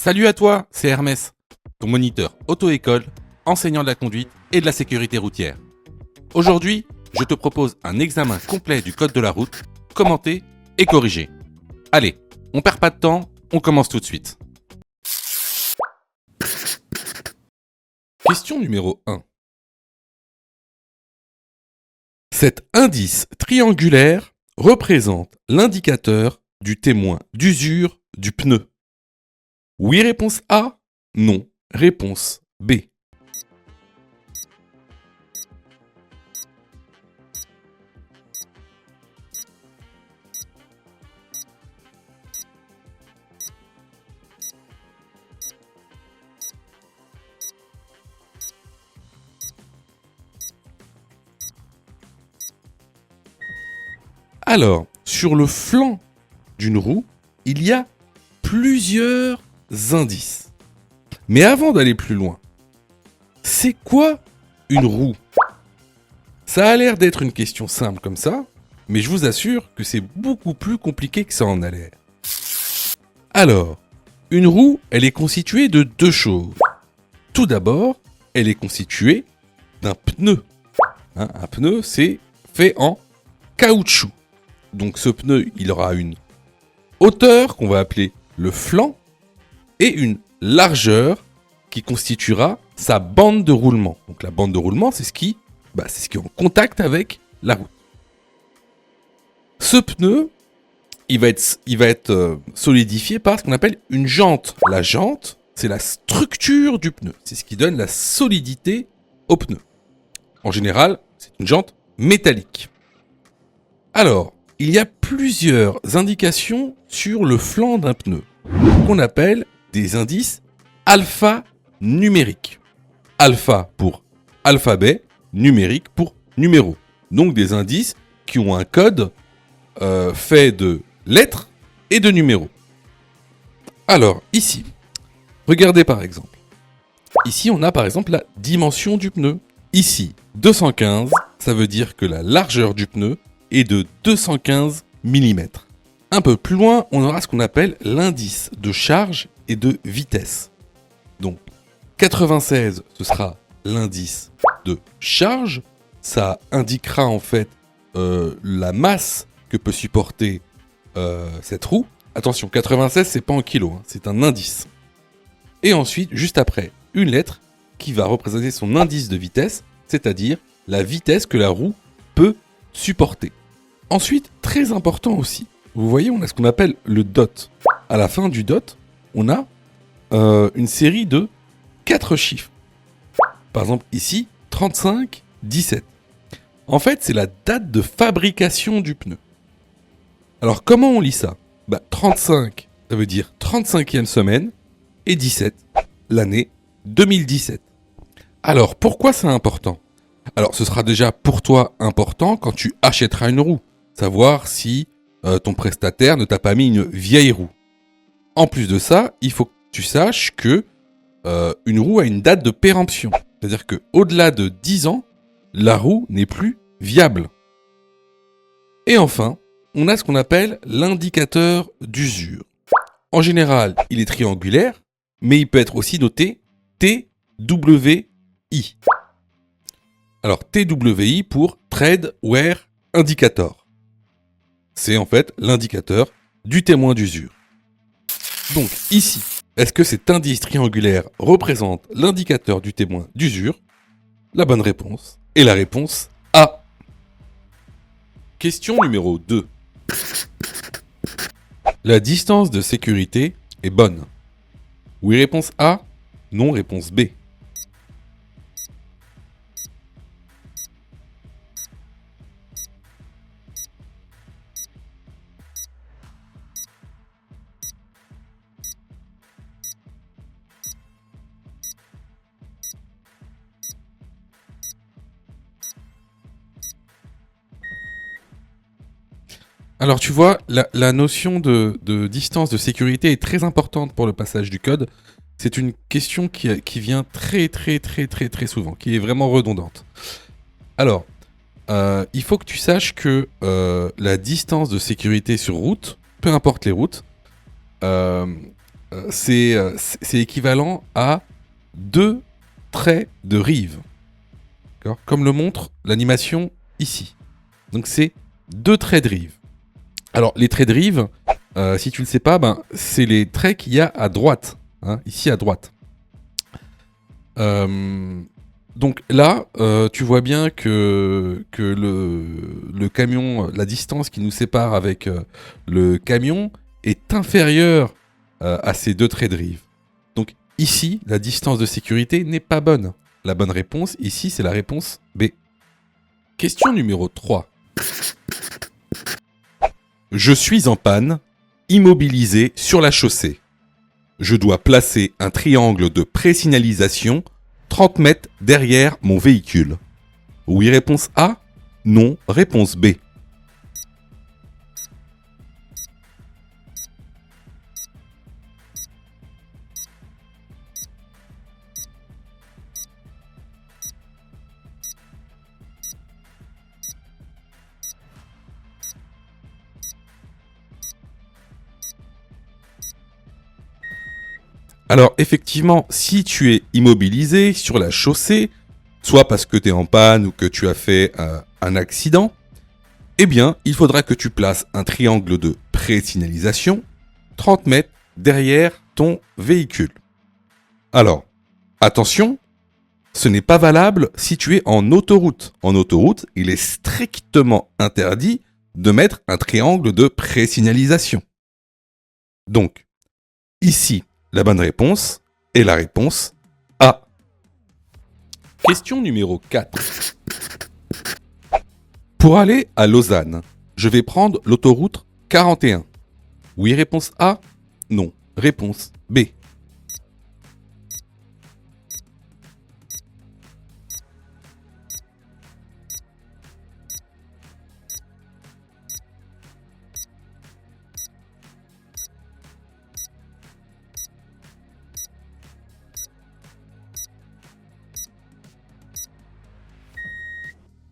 Salut à toi, c'est Hermès, ton moniteur auto-école, enseignant de la conduite et de la sécurité routière. Aujourd'hui, je te propose un examen complet du code de la route, commenté et corrigé. Allez, on perd pas de temps, on commence tout de suite. Question numéro 1. Cet indice triangulaire représente l'indicateur du témoin d'usure du pneu. Oui, réponse A. Non, réponse B. Alors, sur le flanc d'une roue, il y a plusieurs indices. Mais avant d'aller plus loin, c'est quoi une roue? Ça a l'air d'être une question simple comme ça, mais je vous assure que c'est beaucoup plus compliqué que ça en a l'air. Alors, une roue, elle est constituée de deux choses. Tout d'abord, elle est constituée d'un pneu. Un pneu, c'est fait en caoutchouc. Donc ce pneu, il aura une hauteur qu'on va appeler le flanc et une largeur qui constituera sa bande de roulement. Donc la bande de roulement, c'est ce qui est en contact avec la route. Ce pneu, il va être solidifié par ce qu'on appelle une jante. La jante, c'est la structure du pneu. C'est ce qui donne la solidité au pneu. En général, c'est une jante métallique. Alors, il y a plusieurs indications sur le flanc d'un pneu qu'on appelle des indices alphanumériques. Alpha pour alphabet, numérique pour numéro. Donc des indices qui ont un code fait de lettres et de numéros. Alors, ici, regardez par exemple. Ici, on a par exemple la dimension du pneu. Ici, 215, ça veut dire que la largeur du pneu est de 215 mm. Un peu plus loin, on aura ce qu'on appelle l'indice de charge et de vitesse. Donc, 96, ce sera l'indice de charge. Ça indiquera en fait la masse que peut supporter cette roue. Attention, 96, c'est pas en kilos, c'est un indice. Et ensuite, juste après, une lettre qui va représenter son indice de vitesse, c'est-à-dire la vitesse que la roue peut supporter. Ensuite, très important aussi, vous voyez, on a ce qu'on appelle le dot. À la fin du dot, on a une série de 4 chiffres. Par exemple, ici, 35, 17. En fait, c'est la date de fabrication du pneu. Alors, comment on lit ça? 35, ça veut dire 35e semaine, et 17, l'année 2017. Alors, pourquoi c'est important? Alors, ce sera déjà pour toi important quand tu achèteras une roue. Savoir si ton prestataire ne t'a pas mis une vieille roue. En plus de ça, il faut que tu saches que une roue a une date de péremption. C'est-à-dire qu'au-delà de 10 ans, la roue n'est plus viable. Et enfin, on a ce qu'on appelle l'indicateur d'usure. En général, il est triangulaire, mais il peut être aussi noté TWI. Alors TWI pour Tread Wear Indicator. C'est en fait l'indicateur du témoin d'usure. Donc ici, est-ce que cet indice triangulaire représente l'indicateur du témoin d'usure? La bonne réponse est la réponse A. Question numéro 2. La distance de sécurité est bonne. Oui, réponse A. Non, réponse B. Alors tu vois, la notion de distance de sécurité est très importante pour le passage du code. C'est une question qui vient très souvent, qui est vraiment redondante. Alors, il faut que tu saches que la distance de sécurité sur route, peu importe les routes, c'est équivalent à 2 traits de rive. D'accord ? Comme le montre l'animation ici. Donc c'est 2 traits de rive. Alors les traits de rive, si tu ne le sais pas, c'est les traits qu'il y a à droite. Hein, ici à droite. Donc là, tu vois bien que le camion, la distance qui nous sépare avec le camion est inférieure à ces 2 traits de rive. Donc ici, la distance de sécurité n'est pas bonne. La bonne réponse, ici, c'est la réponse B. Question numéro 3. Je suis en panne, immobilisé sur la chaussée. Je dois placer un triangle de présignalisation 30 mètres derrière mon véhicule. Oui, réponse A. Non, réponse B. Alors effectivement, si tu es immobilisé sur la chaussée, soit parce que tu es en panne ou que tu as fait un accident, eh bien, il faudra que tu places un triangle de présignalisation 30 mètres derrière ton véhicule. Alors, attention, ce n'est pas valable si tu es en autoroute. En autoroute, il est strictement interdit de mettre un triangle de présignalisation. Donc, ici, la bonne réponse est la réponse A. Question numéro 4. Pour aller à Lausanne, je vais prendre l'autoroute 41. Oui, réponse A. Non, réponse B.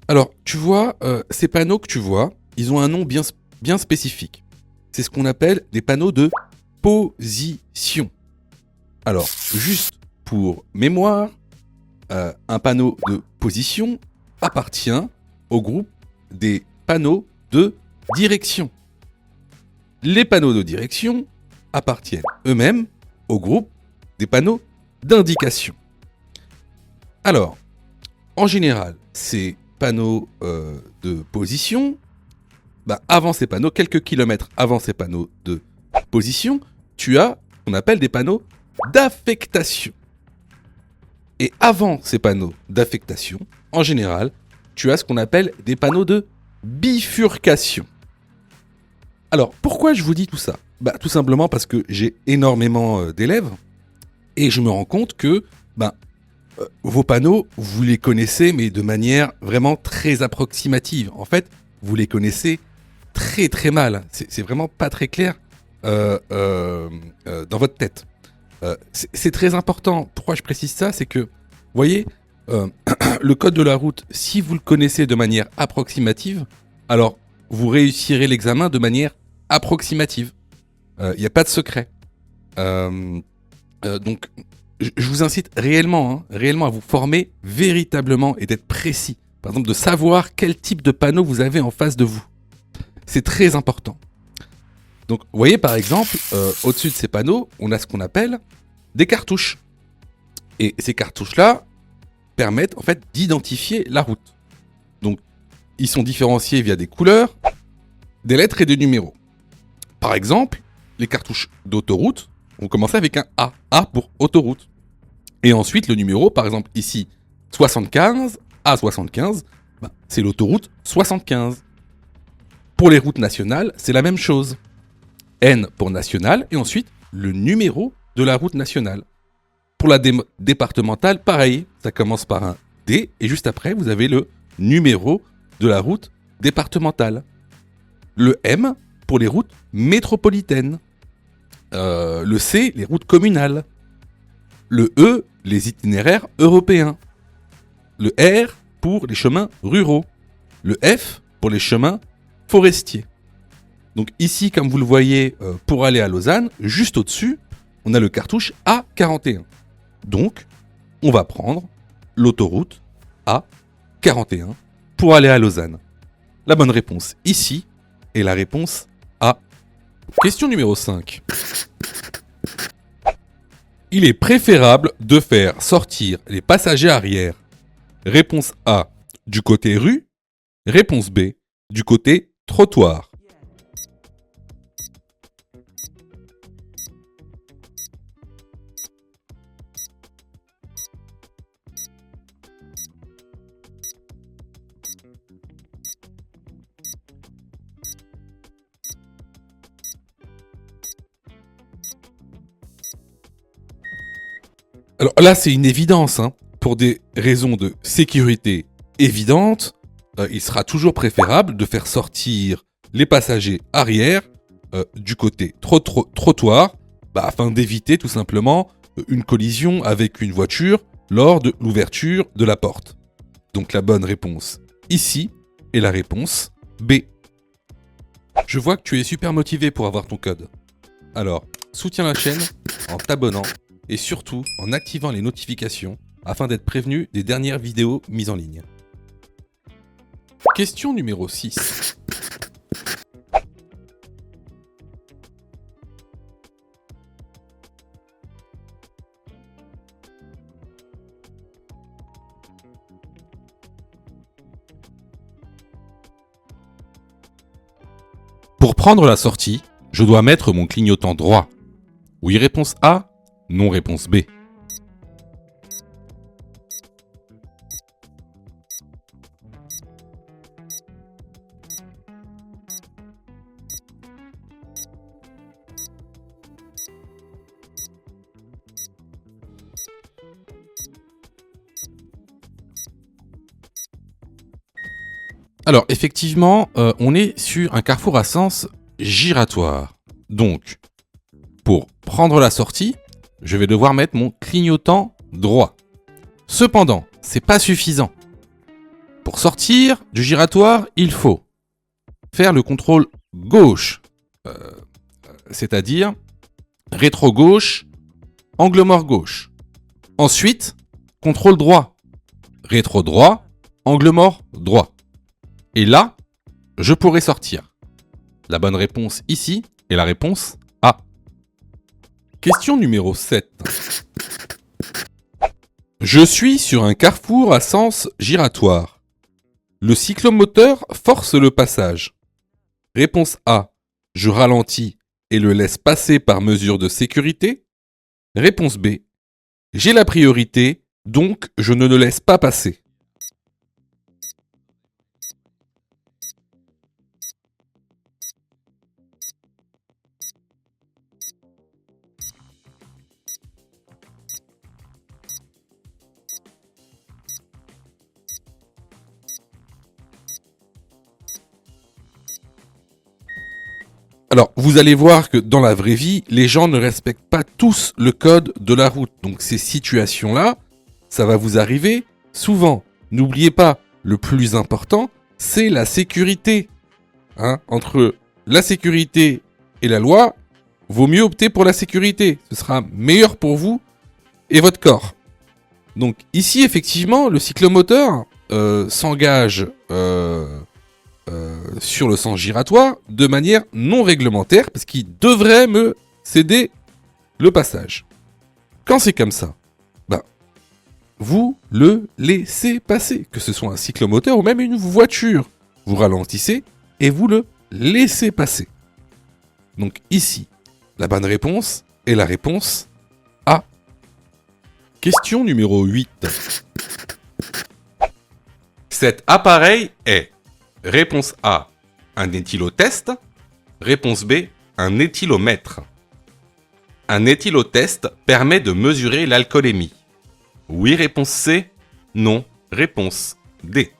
Alors, tu vois, ces panneaux que tu vois, ils ont un nom bien spécifique. C'est ce qu'on appelle des panneaux de position. Alors, juste pour mémoire, un panneau de position appartient au groupe des panneaux de direction. Les panneaux de direction appartiennent eux-mêmes au groupe des panneaux d'indication. Alors, en général, ces panneaux de position, avant ces panneaux, quelques kilomètres avant ces panneaux de position, tu as ce qu'on appelle des panneaux d'affectation. Et avant ces panneaux d'affectation, en général, tu as ce qu'on appelle des panneaux de bifurcation. Alors, pourquoi je vous dis tout ça ? Tout simplement parce que j'ai énormément d'élèves et je me rends compte que vos panneaux, vous les connaissez, mais de manière vraiment très approximative. En fait, vous les connaissez très très mal. C'est vraiment pas très clair dans votre tête. C'est très important. Pourquoi je précise ça ? C'est que, vous voyez, le code de la route, si vous le connaissez de manière approximative, alors vous réussirez l'examen de manière approximative. Il n'y a pas de secret. Donc, je vous incite réellement à vous former véritablement et d'être précis. Par exemple, de savoir quel type de panneau vous avez en face de vous. C'est très important. Donc, vous voyez par exemple, au-dessus de ces panneaux, on a ce qu'on appelle des cartouches. Et ces cartouches-là permettent en fait d'identifier la route. Donc, ils sont différenciés via des couleurs, des lettres et des numéros. Par exemple, les cartouches d'autoroute vont commencer avec un A. A pour autoroute. Et ensuite, le numéro, par exemple ici, 75, A75, c'est l'autoroute 75. Pour les routes nationales, c'est la même chose. N pour nationale, et ensuite, le numéro de la route nationale. Pour la départementale, pareil, ça commence par un D, et juste après, vous avez le numéro de la route départementale. Le M pour les routes métropolitaines. Le C, les routes communales. Le E, les itinéraires européens. Le R pour les chemins ruraux. Le F pour les chemins forestiers. Donc ici, comme vous le voyez, pour aller à Lausanne, juste au-dessus, on a le cartouche A41. Donc, on va prendre l'autoroute A41 pour aller à Lausanne. La bonne réponse ici est la réponse A. Question numéro 5. Il est préférable de faire sortir les passagers arrière. Réponse A, du côté rue. Réponse B, du côté trottoir. Alors là, c'est une évidence, hein. Pour des raisons de sécurité évidentes, il sera toujours préférable de faire sortir les passagers arrière du côté trottoir, afin d'éviter tout simplement une collision avec une voiture lors de l'ouverture de la porte. Donc la bonne réponse ici est la réponse B. Je vois que tu es super motivé pour avoir ton code. Alors, soutiens la chaîne en t'abonnant et surtout en activant les notifications afin d'être prévenu des dernières vidéos mises en ligne. Question numéro 6. Pour prendre la sortie, je dois mettre mon clignotant droit. Oui, réponse A. Non, réponse B. Alors, effectivement, on est sur un carrefour à sens giratoire. Donc, pour prendre la sortie, je vais devoir mettre mon clignotant droit. Cependant, c'est pas suffisant. Pour sortir du giratoire, il faut faire le contrôle gauche, c'est-à-dire rétro-gauche, angle mort gauche. Ensuite, contrôle droit, rétro-droit, angle mort droit. Et là, je pourrai sortir. La bonne réponse ici est la réponse A. Question numéro 7. Je suis sur un carrefour à sens giratoire. Le cyclomoteur force le passage. Réponse A. Je ralentis et le laisse passer par mesure de sécurité. Réponse B. J'ai la priorité, donc je ne le laisse pas passer. Alors, vous allez voir que dans la vraie vie, les gens ne respectent pas tous le code de la route. Donc ces situations-là, ça va vous arriver souvent. N'oubliez pas, le plus important, c'est la sécurité. Entre la sécurité et la loi, vaut mieux opter pour la sécurité. Ce sera meilleur pour vous et votre corps. Donc ici, effectivement, le cyclomoteur s'engage sur le sens giratoire de manière non réglementaire parce qu'il devrait me céder le passage. Quand c'est comme ça, vous le laissez passer, que ce soit un cyclomoteur ou même une voiture. Vous ralentissez et vous le laissez passer. Donc ici, la bonne réponse est la réponse A. Question numéro 8. Cet appareil est réponse A, un éthylotest. Réponse B, un éthylomètre. Un éthylotest permet de mesurer l'alcoolémie. Oui, réponse C. Non, réponse D.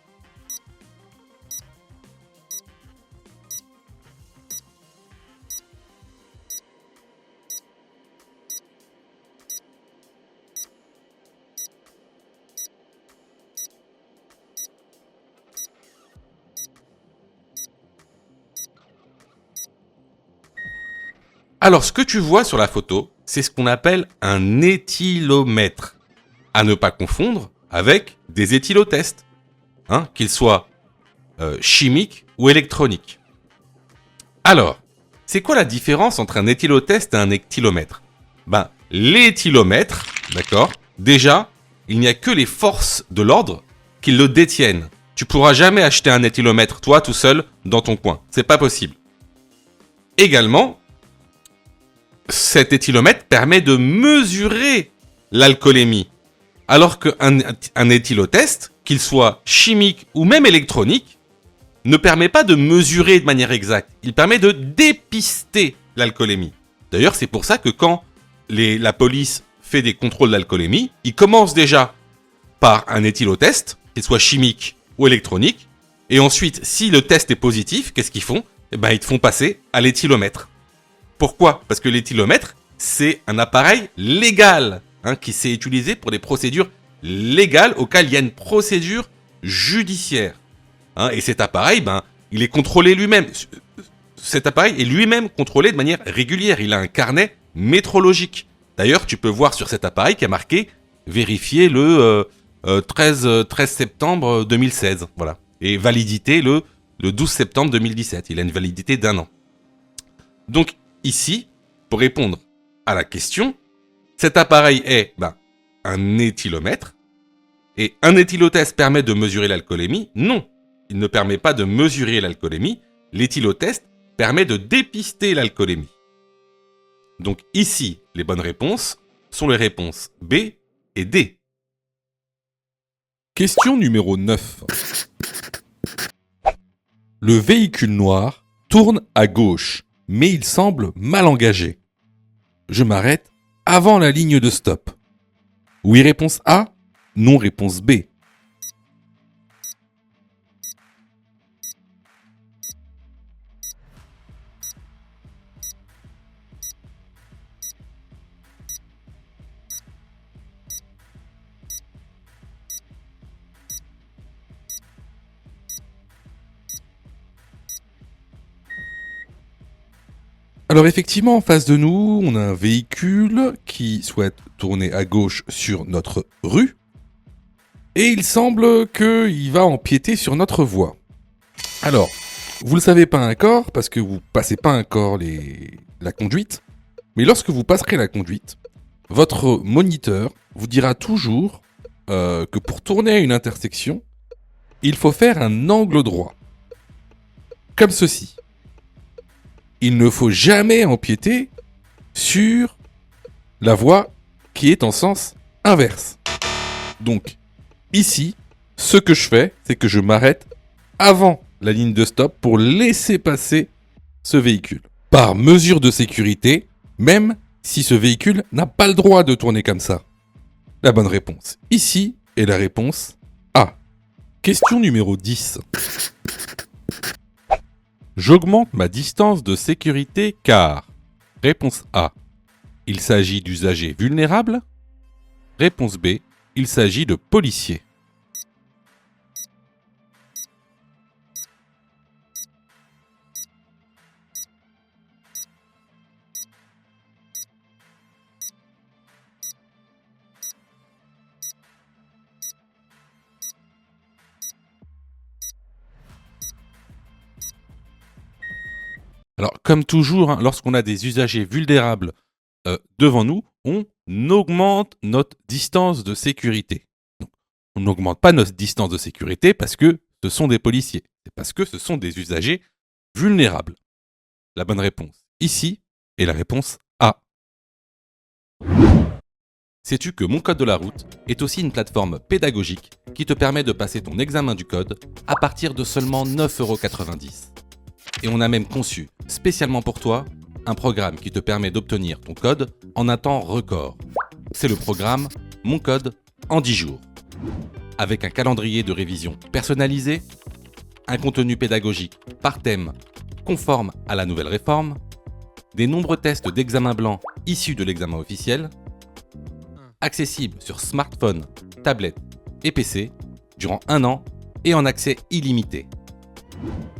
Alors, ce que tu vois sur la photo, c'est ce qu'on appelle un éthylomètre. À ne pas confondre avec des éthylotests, qu'ils soient chimiques ou électroniques. Alors, c'est quoi la différence entre un éthylotest et un éthylomètre ? L'éthylomètre, d'accord, déjà, il n'y a que les forces de l'ordre qui le détiennent. Tu pourras jamais acheter un éthylomètre, toi, tout seul, dans ton coin. C'est pas possible. Également, cet éthylomètre permet de mesurer l'alcoolémie. Alors qu'un éthylotest, qu'il soit chimique ou même électronique, ne permet pas de mesurer de manière exacte. Il permet de dépister l'alcoolémie. D'ailleurs, c'est pour ça que quand la police fait des contrôles d'alcoolémie, ils commencent déjà par un éthylotest, qu'il soit chimique ou électronique, et ensuite, si le test est positif, qu'est-ce qu'ils font ? Ils te font passer à l'éthylomètre. Pourquoi ? Parce que l'éthylomètre, c'est un appareil légal, qui s'est utilisé pour des procédures légales auxquelles il y a une procédure judiciaire. Et cet appareil, il est contrôlé lui-même. Cet appareil est lui-même contrôlé de manière régulière. Il a un carnet métrologique. D'ailleurs, tu peux voir sur cet appareil qui a marqué « Vérifié le 13 septembre 2016 ». Voilà. Et validité le 12 septembre 2017. Il a une validité d'1 an. Donc ici, pour répondre à la question, cet appareil est un éthylomètre. Et un éthylotest permet de mesurer l'alcoolémie ? Non, il ne permet pas de mesurer l'alcoolémie. L'éthylotest permet de dépister l'alcoolémie. Donc ici, les bonnes réponses sont les réponses B et D. Question numéro 9. Le véhicule noir tourne à gauche, mais il semble mal engagé. Je m'arrête avant la ligne de stop. Oui, réponse A. Non, réponse B. Alors effectivement, en face de nous, on a un véhicule qui souhaite tourner à gauche sur notre rue. Et il semble qu'il va empiéter sur notre voie. Alors, vous le savez pas encore, parce que vous passez pas encore la conduite. Mais lorsque vous passerez la conduite, votre moniteur vous dira toujours que pour tourner à une intersection, il faut faire un angle droit. Comme ceci. Il ne faut jamais empiéter sur la voie qui est en sens inverse. Donc, ici, ce que je fais, c'est que je m'arrête avant la ligne de stop pour laisser passer ce véhicule. Par mesure de sécurité, même si ce véhicule n'a pas le droit de tourner comme ça. La bonne réponse ici est la réponse A. Question numéro 10. J'augmente ma distance de sécurité car... Réponse A. Il s'agit d'usagers vulnérables. Réponse B. Il s'agit de policiers. Alors, comme toujours, lorsqu'on a des usagers vulnérables devant nous, on augmente notre distance de sécurité. Donc, on n'augmente pas notre distance de sécurité parce que ce sont des policiers. C'est parce que ce sont des usagers vulnérables. La bonne réponse ici est la réponse A. Sais-tu que Mon Code de la route est aussi une plateforme pédagogique qui te permet de passer ton examen du code à partir de seulement 9,90 €. Et on a même conçu, spécialement pour toi, un programme qui te permet d'obtenir ton code en un temps record. C'est le programme Mon Code en 10 jours. Avec un calendrier de révision personnalisé, un contenu pédagogique par thème conforme à la nouvelle réforme, des nombreux tests d'examen blanc issus de l'examen officiel, accessibles sur smartphone, tablette et PC durant 1 an et en accès illimité.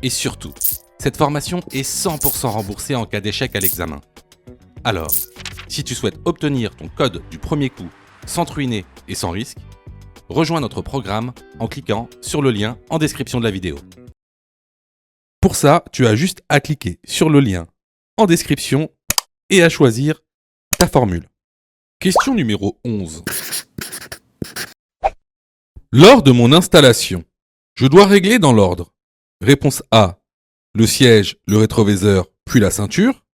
Et surtout, cette formation est 100% remboursée en cas d'échec à l'examen. Alors, si tu souhaites obtenir ton code du premier coup sans te ruiner et sans risque, rejoins notre programme en cliquant sur le lien en description de la vidéo. Pour ça, tu as juste à cliquer sur le lien en description et à choisir ta formule. Question numéro 11. Lors de mon installation, je dois régler dans l'ordre. Réponse A, le siège, le rétroviseur, puis la ceinture.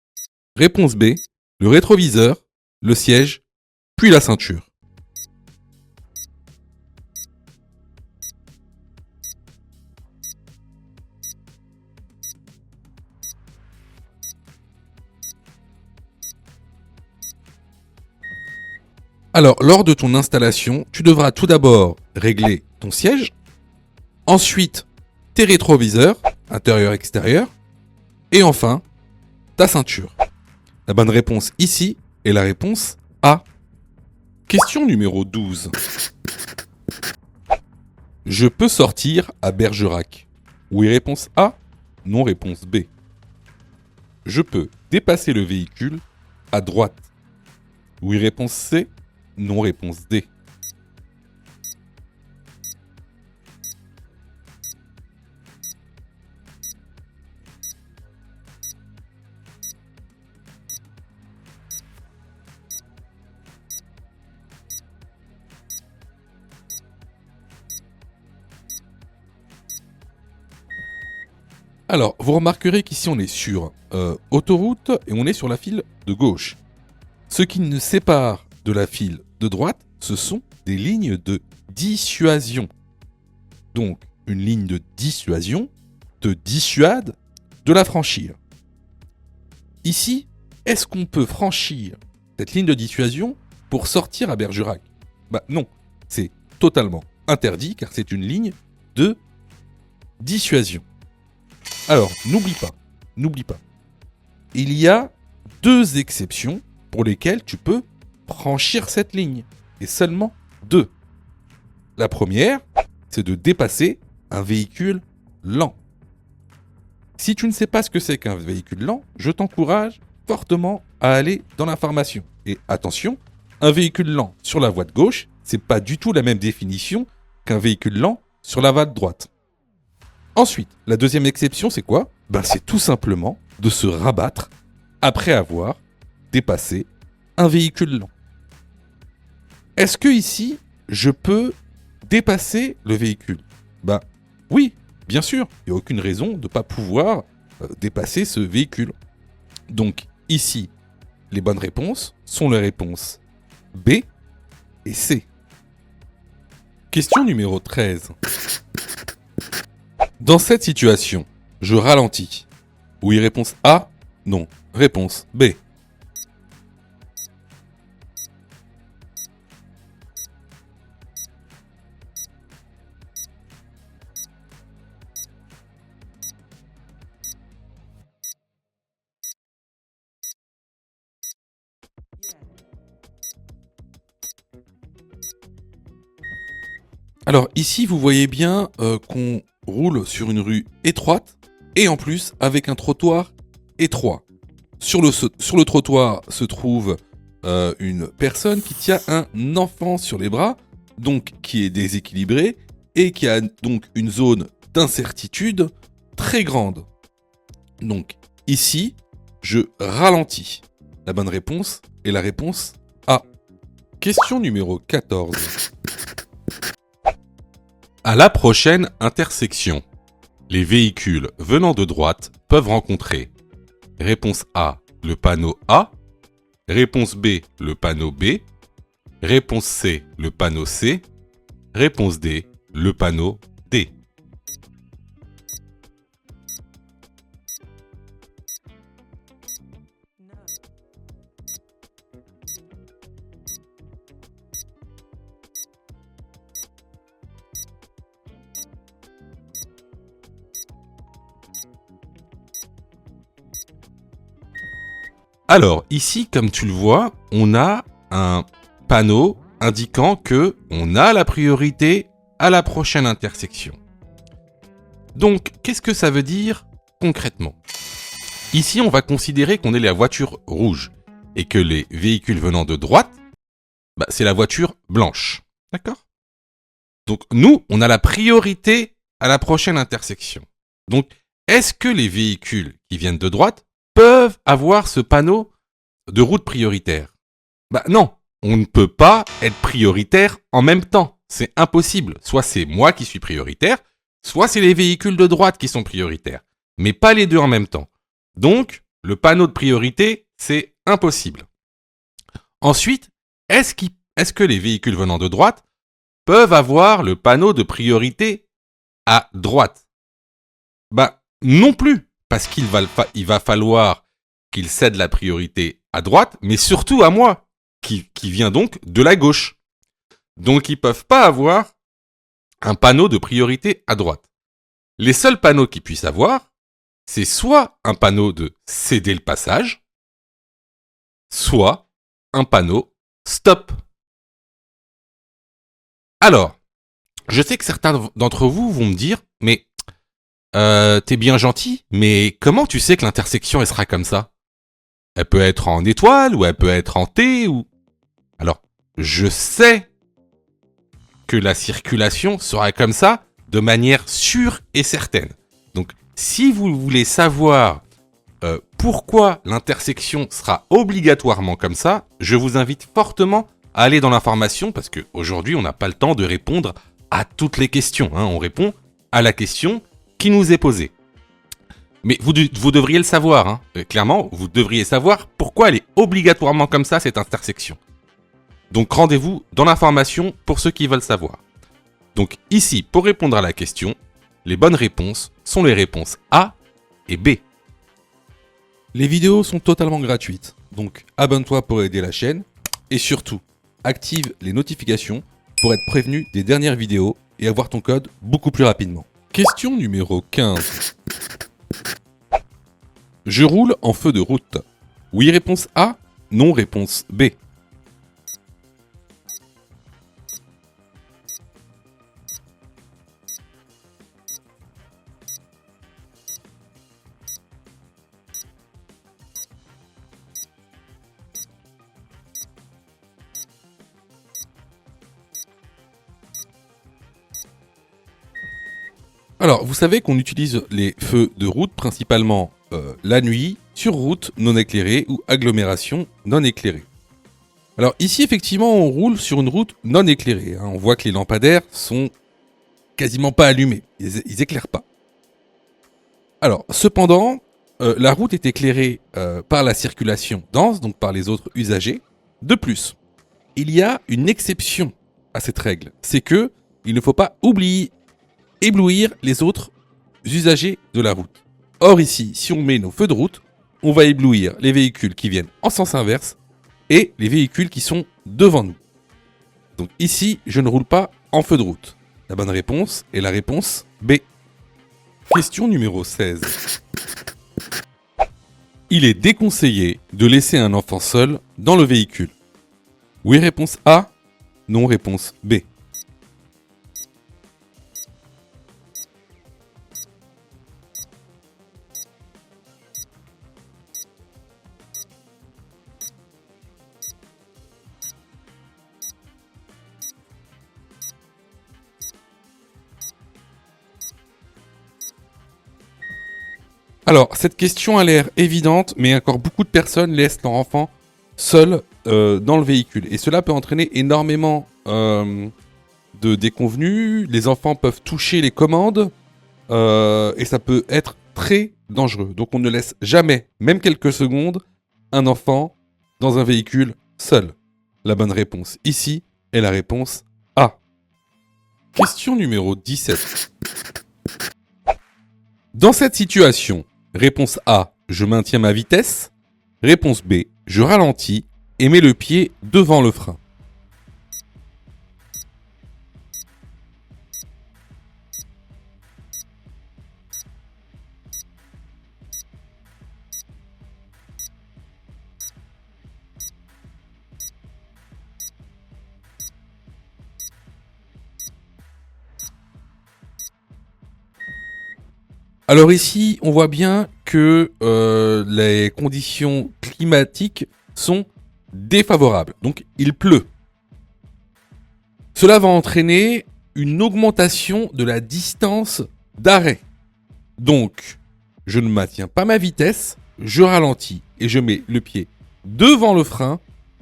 Réponse B, le rétroviseur, le siège, puis la ceinture. Alors, lors de ton installation, tu devras tout d'abord régler ton siège, ensuite tes rétroviseurs, intérieur-extérieur, et enfin ta ceinture. La bonne réponse ici est la réponse A. Question numéro 12. Je peux sortir à Bergerac. Oui, réponse A. Non, réponse B. Je peux dépasser le véhicule à droite. Oui, réponse C. Non, réponse D. Alors, vous remarquerez qu'ici on est sur autoroute et on est sur la file de gauche. Ce qui nous sépare de la file de droite, ce sont des lignes de dissuasion. Donc, une ligne de dissuasion te dissuade de la franchir. Ici, est-ce qu'on peut franchir cette ligne de dissuasion pour sortir à Bergerac? Bah non, c'est totalement interdit car c'est une ligne de dissuasion. Alors, n'oublie pas. Il y a 2 exceptions pour lesquelles tu peux franchir cette ligne. Et seulement 2. La première, c'est de dépasser un véhicule lent. Si tu ne sais pas ce que c'est qu'un véhicule lent, je t'encourage fortement à aller dans l'information. Et attention, un véhicule lent sur la voie de gauche, c'est pas du tout la même définition qu'un véhicule lent sur la voie de droite. Ensuite, la deuxième exception, c'est quoi? C'est tout simplement de se rabattre après avoir dépassé un véhicule lent. Est-ce que ici, je peux dépasser le véhicule? Oui, bien sûr, il n'y a aucune raison de ne pas pouvoir dépasser ce véhicule. Donc ici, les bonnes réponses sont les réponses B et C. Question numéro 13. Dans cette situation, je ralentis. Oui, réponse A. Non, réponse B. Alors ici, vous voyez bien qu'on roule sur une rue étroite et en plus avec un trottoir étroit. Sur le trottoir se trouve une personne qui tient un enfant sur les bras, donc qui est déséquilibré et qui a donc une zone d'incertitude très grande. Donc ici, je ralentis. La bonne réponse est la réponse A. Question numéro 14. À la prochaine intersection, les véhicules venant de droite peuvent rencontrer réponse A, le panneau A, réponse B, le panneau B, réponse C, le panneau C, réponse D, le panneau D. Alors, ici, comme tu le vois, on a un panneau indiquant que on a la priorité à la prochaine intersection. Donc, qu'est-ce que ça veut dire concrètement? Ici, on va considérer qu'on est la voiture rouge. et que les véhicules venant de droite, c'est la voiture blanche. D'accord ? Donc nous, on a la priorité à la prochaine intersection. Donc, est-ce que les véhicules qui viennent de droite peuvent avoir ce panneau de route prioritaire ? Non, on ne peut pas être prioritaire en même temps. C'est impossible. Soit c'est moi qui suis prioritaire, soit c'est les véhicules de droite qui sont prioritaires. Mais pas les deux en même temps. Donc, le panneau de priorité, c'est impossible. Ensuite, est-ce que les véhicules venant de droite peuvent avoir le panneau de priorité à droite ? Non plus, parce qu'il va falloir qu'ils cèdent la priorité à droite, mais surtout à moi, qui vient donc de la gauche. Donc ils peuvent pas avoir un panneau de priorité à droite. Les seuls panneaux qu'ils puissent avoir, c'est soit un panneau de céder le passage, soit un panneau stop. Alors, je sais que certains d'entre vous vont me dire, mais t'es bien gentil, mais comment tu sais que l'intersection elle sera comme ça ? Elle peut être en étoile, ou elle peut être en T, ou... Alors, je sais que la circulation sera comme ça, de manière sûre et certaine. Donc, si vous voulez savoir pourquoi l'intersection sera obligatoirement comme ça, je vous invite fortement à aller dans l'information, parce qu'aujourd'hui, on n'a pas le temps de répondre à toutes les questions. On répond à la question qui nous est posée. Mais vous devriez le savoir. Clairement, vous devriez savoir pourquoi elle est obligatoirement comme ça, cette intersection. Donc rendez-vous dans l'information pour ceux qui veulent savoir. Donc ici, pour répondre à la question, les bonnes réponses sont les réponses A et B. Les vidéos sont totalement gratuites, donc abonne-toi pour aider la chaîne et surtout, active les notifications pour être prévenu des dernières vidéos et avoir ton code beaucoup plus rapidement. Question numéro 15. Je roule en feu de route. Oui, réponse A. Non, réponse B. Alors, vous savez qu'on utilise les feux de route principalement la nuit, sur route non éclairée ou agglomération non éclairée. Alors ici, effectivement, on roule sur une route non éclairée. On voit que les lampadaires sont quasiment pas allumés. Ils éclairent pas. Alors, cependant, la route est éclairée par la circulation dense, donc par les autres usagers. De plus, il y a une exception à cette règle. C'est que il ne faut pas éblouir les autres usagers de la route. Or ici, si on met nos feux de route, on va éblouir les véhicules qui viennent en sens inverse et les véhicules qui sont devant nous. Donc ici, je ne roule pas en feu de route. La bonne réponse est la réponse B. Question numéro 16. Il est déconseillé de laisser un enfant seul dans le véhicule. Oui, réponse A. Non, réponse B. Alors, cette question a l'air évidente, mais encore beaucoup de personnes laissent leur enfant seul dans le véhicule. Et cela peut entraîner énormément de déconvenues. Les enfants peuvent toucher les commandes et ça peut être très dangereux. Donc on ne laisse jamais, même quelques secondes, un enfant dans un véhicule seul. La bonne réponse ici est la réponse A. Question numéro 17. Dans cette situation, réponse A, je maintiens ma vitesse. Réponse B, je ralentis et mets le pied devant le frein. Alors ici, on voit bien que les conditions climatiques sont défavorables. Donc il pleut. Cela va entraîner une augmentation de la distance d'arrêt. Donc, je ne maintiens pas ma vitesse, je ralentis et je mets le pied devant le frein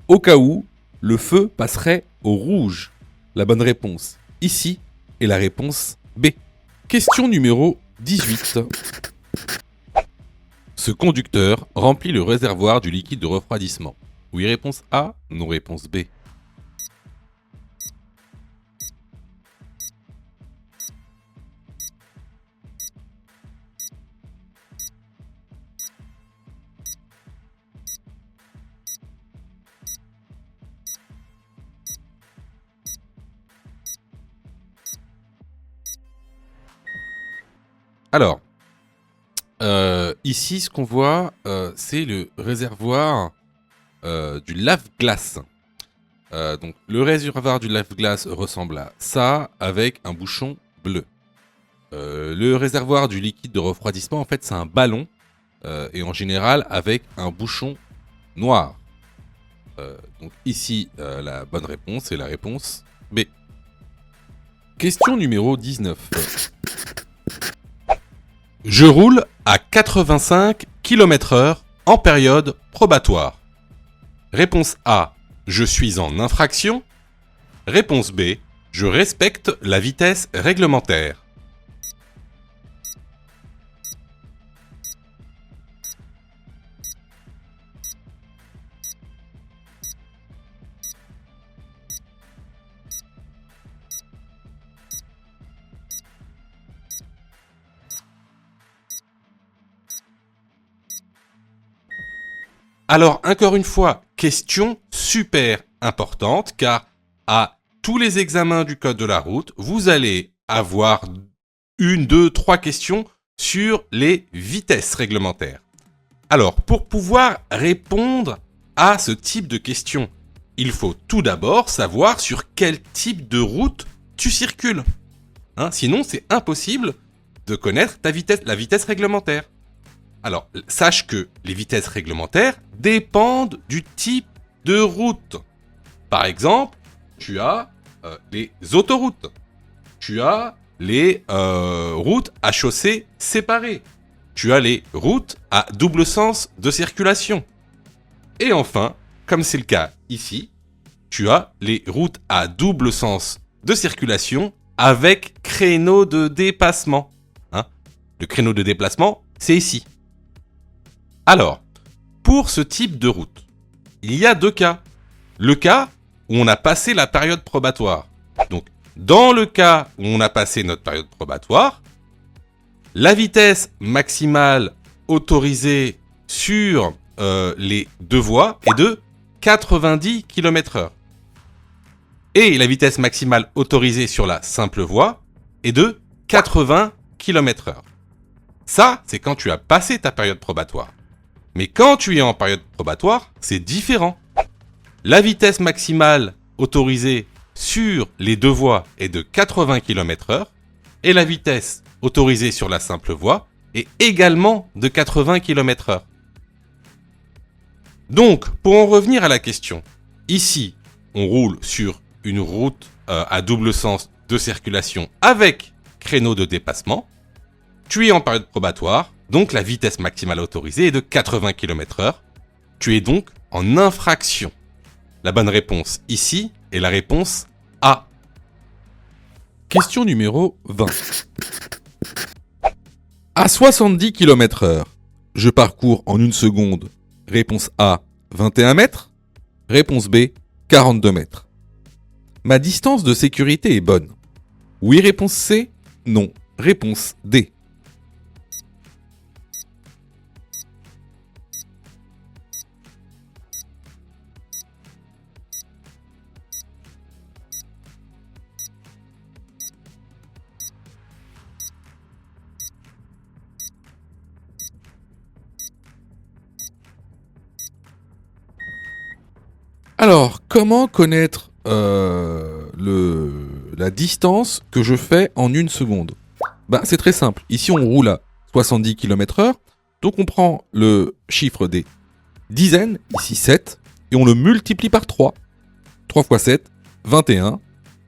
au cas où le feu passerait au rouge. La bonne réponse ici est la réponse B. Question numéro 18. Ce conducteur remplit le réservoir du liquide de refroidissement. Oui, réponse A, non, réponse B. Alors, ici, ce qu'on voit, c'est le réservoir du lave-glace. Donc, le réservoir du lave-glace ressemble à ça, avec un bouchon bleu. Le réservoir du liquide de refroidissement, en fait, c'est un ballon, et en général, avec un bouchon noir. Donc, ici, la bonne réponse est la réponse B. Question numéro 19. Je roule à 85 km/h en période probatoire. Réponse A, je suis en infraction. Réponse B, je respecte la vitesse réglementaire. Alors, encore une fois, question super importante, car à tous les examens du code de la route, vous allez avoir 1, 2, 3 questions sur les vitesses réglementaires. Alors, pour pouvoir répondre à ce type de questions, il faut tout d'abord savoir sur quel type de route tu circules. Sinon, c'est impossible de connaître la vitesse réglementaire. Alors, sache que les vitesses réglementaires dépendent du type de route. Par exemple, tu as les autoroutes. Tu as les routes à chaussées séparées. Tu as les routes à double sens de circulation. Et enfin, comme c'est le cas ici, tu as les routes à double sens de circulation avec créneau de dépassement. Le créneau de déplacement, c'est ici. Alors, pour ce type de route, il y a 2 cas. Le cas où on a passé la période probatoire. Donc, dans le cas où on a passé notre période probatoire, la vitesse maximale autorisée sur les 2 voies est de 90 km/h. Et la vitesse maximale autorisée sur la simple voie est de 80 km/h. Ça, c'est quand tu as passé ta période probatoire. Mais quand tu es en période probatoire, c'est différent. La vitesse maximale autorisée sur les 2 voies est de 80 km/h et la vitesse autorisée sur la simple voie est également de 80 km/h. Donc, pour en revenir à la question, ici, on roule sur une route à double sens de circulation avec créneau de dépassement. Tu es en période probatoire, donc la vitesse maximale autorisée est de 80 km/h. Tu es donc en infraction. La bonne réponse ici est la réponse A. Question numéro 20. À 70 km/h, je parcours en 1 seconde. Réponse A, 21 mètres. Réponse B, 42 mètres. Ma distance de sécurité est bonne. Oui, réponse C. Non, réponse D. Alors, comment connaître la distance que je fais en 1 seconde ? C'est très simple. Ici, on roule à 70 km/h. Donc, on prend le chiffre des dizaines, ici 7, et on le multiplie par 3. 3 x 7, 21.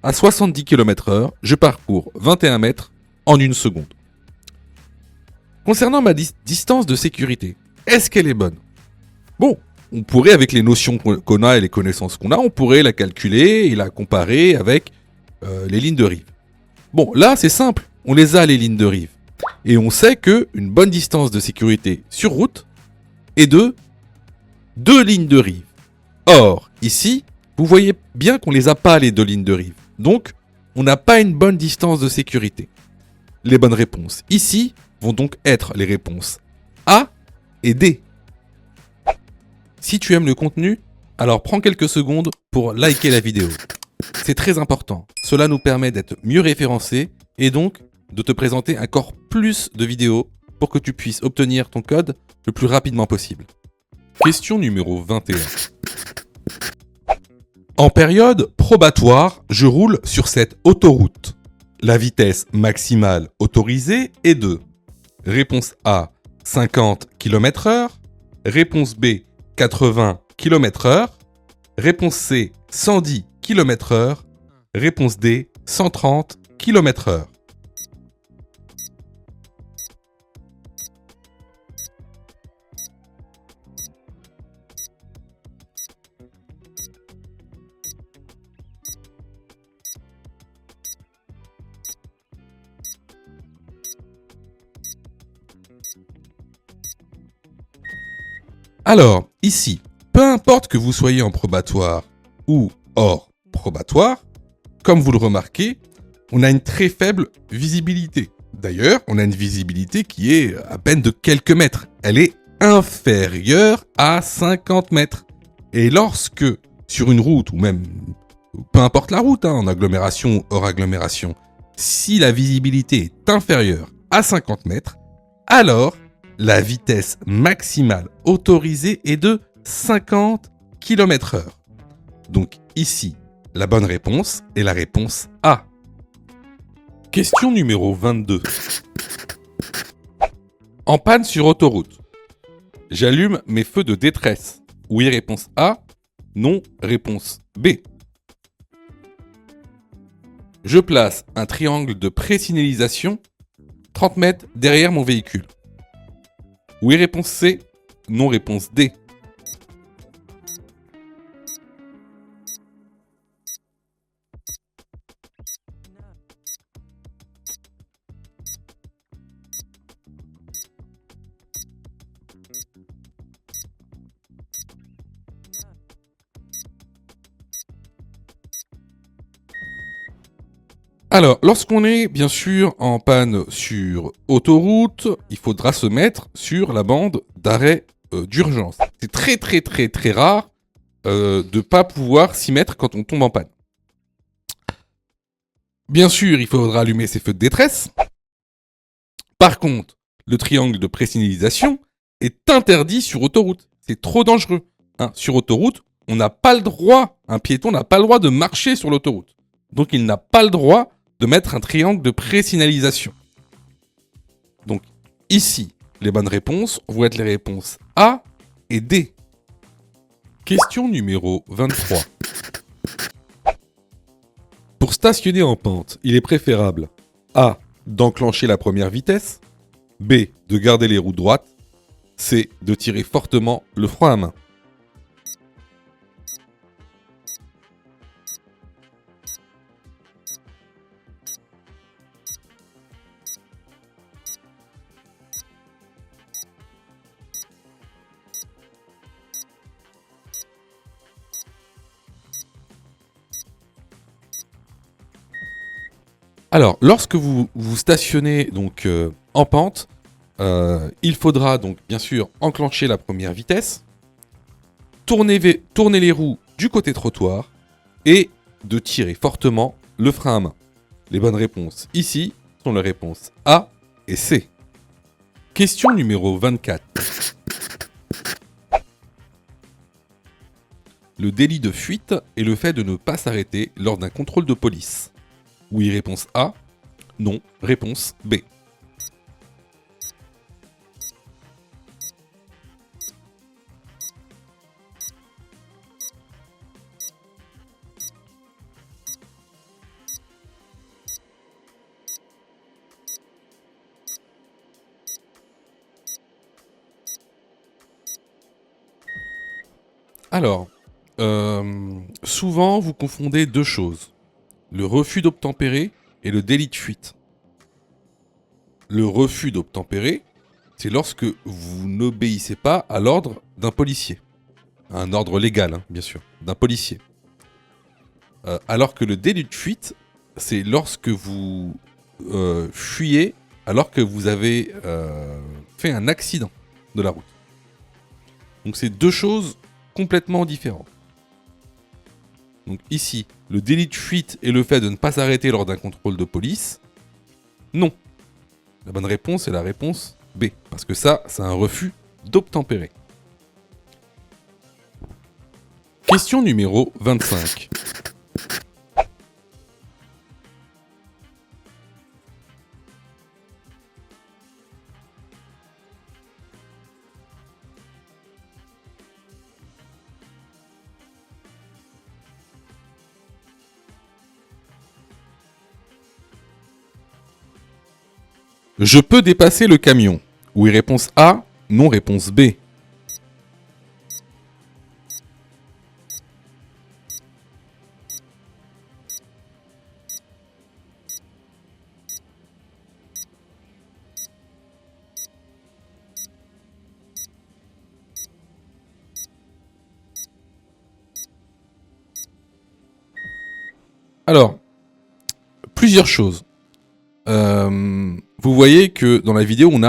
À 70 km/h, je parcours 21 mètres en 1 seconde. Concernant ma distance de sécurité, est-ce qu'elle est bonne? Bon, on pourrait, avec les notions qu'on a et les connaissances qu'on a, on pourrait la calculer et la comparer avec les lignes de rive. Bon, là, c'est simple, on les a, les lignes de rive. Et on sait qu'une bonne distance de sécurité sur route est de 2 lignes de rive. Or, ici, vous voyez bien qu'on ne les a pas, les 2 lignes de rive. Donc, on n'a pas une bonne distance de sécurité. Les bonnes réponses ici vont donc être les réponses A et D. Si tu aimes le contenu, alors prends quelques secondes pour liker la vidéo. C'est très important. Cela nous permet d'être mieux référencés et donc de te présenter encore plus de vidéos pour que tu puisses obtenir ton code le plus rapidement possible. Question numéro 21. En période probatoire, je roule sur cette autoroute. La vitesse maximale autorisée est de réponse A, 50 km/h, réponse B, 80 km/h, réponse C, 110 km/h, réponse D, 130 km/h. Alors, ici, peu importe que vous soyez en probatoire ou hors probatoire, comme vous le remarquez, on a une très faible visibilité. D'ailleurs, on a une visibilité qui est à peine de quelques mètres. Elle est inférieure à 50 mètres. Et lorsque, sur une route, ou même, peu importe la route, en agglomération ou hors agglomération, si la visibilité est inférieure à 50 mètres, alors la vitesse maximale autorisée est de 50 km/h. Donc ici, la bonne réponse est la réponse A. Question numéro 22. En panne sur autoroute. J'allume mes feux de détresse. Oui, réponse A. Non, réponse B. Je place un triangle de présignalisation 30 mètres derrière mon véhicule. Oui, réponse C. Non, réponse D. Alors, lorsqu'on est bien sûr en panne sur autoroute, il faudra se mettre sur la bande d'arrêt d'urgence. C'est très rare de ne pas pouvoir s'y mettre quand on tombe en panne. Bien sûr, il faudra allumer ses feux de détresse. Par contre, le triangle de présignalisation est interdit sur autoroute. C'est trop dangereux. Sur autoroute, on n'a pas le droit, un piéton n'a pas le droit de marcher sur l'autoroute. Donc il n'a pas le droit de mettre un triangle de présignalisation. Donc ici, les bonnes réponses vont être les réponses A et D. Question numéro 23. Pour stationner en pente, il est préférable A, d'enclencher la première vitesse, B, de garder les roues droites, C, de tirer fortement le frein à main. Alors, lorsque vous vous stationnez donc en pente, il faudra donc bien sûr enclencher la première vitesse, tourner les roues du côté trottoir et de tirer fortement le frein à main. Les bonnes réponses ici sont les réponses A et C. Question numéro 24. Le délit de fuite est le fait de ne pas s'arrêter lors d'un contrôle de police. Oui, réponse A. Non, réponse B. Alors, souvent vous confondez deux choses. Le refus d'obtempérer et le délit de fuite. Le refus d'obtempérer, c'est lorsque vous n'obéissez pas à l'ordre d'un policier. Un ordre légal, hein, bien sûr, d'un policier. Alors que le délit de fuite, c'est lorsque vous fuyez alors que vous avez fait un accident de la route. Donc c'est deux choses complètement différentes. Donc ici, le délit de fuite et le fait de ne pas s'arrêter lors d'un contrôle de police, non. La bonne réponse est la réponse B, parce que ça, c'est un refus d'obtempérer. Question numéro 25. Je peux dépasser le camion. Oui, réponse A, non, réponse B. Alors, plusieurs choses. Vous voyez que dans la vidéo, on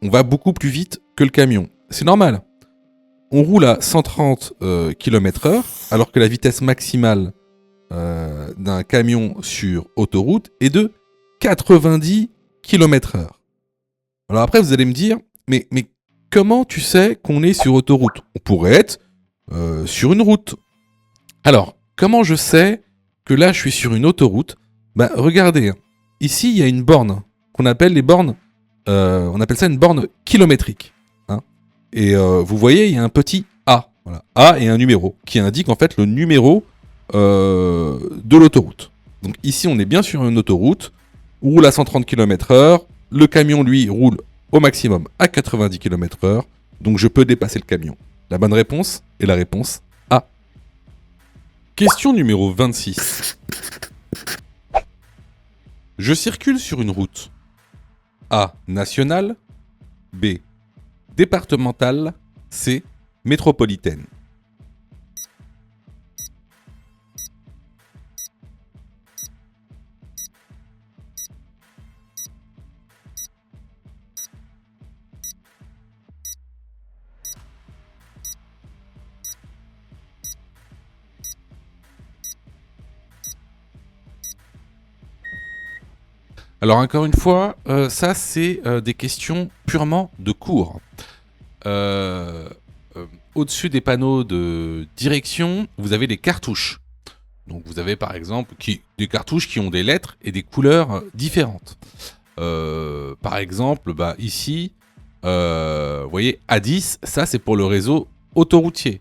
va beaucoup plus vite que le camion. C'est normal. On roule à 130 km/h, alors que la vitesse maximale d'un camion sur autoroute est de 90 km/h. Alors après, vous allez me dire, mais comment tu sais qu'on est sur autoroute? On pourrait être sur une route. Alors, comment je sais que là, je suis sur une autoroute? Bah, regardez, ici, il y a une borne qu'on appelle les bornes, on appelle ça une borne kilométrique. Hein. Et vous voyez, il y a un petit A. Voilà. A et un numéro qui indique en fait le numéro de l'autoroute. Donc ici, on est bien sur une autoroute, on roule à 130 km/h, le camion, lui, roule au maximum à 90 km/h, donc je peux dépasser le camion. La bonne réponse est la réponse A. Question numéro 26. Je circule sur une route A. Nationale, B. Départementale, C. Métropolitaine. Alors encore une fois, ça c'est des questions purement de cours. Au-dessus des panneaux de direction, vous avez des cartouches. Donc vous avez par exemple des cartouches qui ont des lettres et des couleurs différentes. Par exemple, ici, vous voyez A10, ça c'est pour le réseau autoroutier.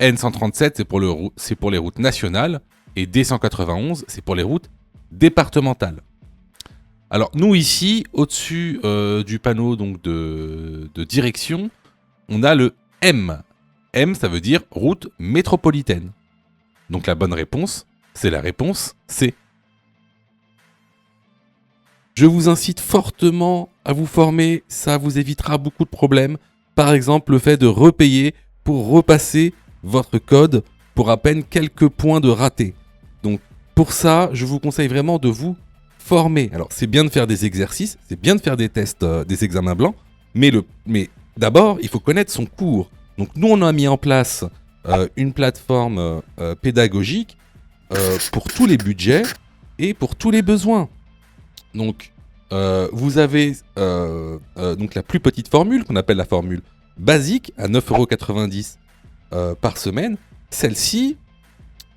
N137 c'est pour les routes nationales et D191 c'est pour les routes départementales. Alors nous ici, au-dessus du panneau donc, de direction, on a le M. M, ça veut dire route métropolitaine. Donc la bonne réponse, c'est la réponse C. Je vous incite fortement à vous former, ça vous évitera beaucoup de problèmes. Par exemple, le fait de repayer pour repasser votre code pour à peine quelques points de raté. Donc pour ça, je vous conseille vraiment de vous former. Alors c'est bien de faire des exercices, c'est bien de faire des tests, des examens blancs, mais d'abord, il faut connaître son cours. Donc nous, on a mis en place une plateforme pédagogique pour tous les budgets et pour tous les besoins. Donc vous avez donc la plus petite formule qu'on appelle la formule basique à 9,90 € par semaine. Celle-ci,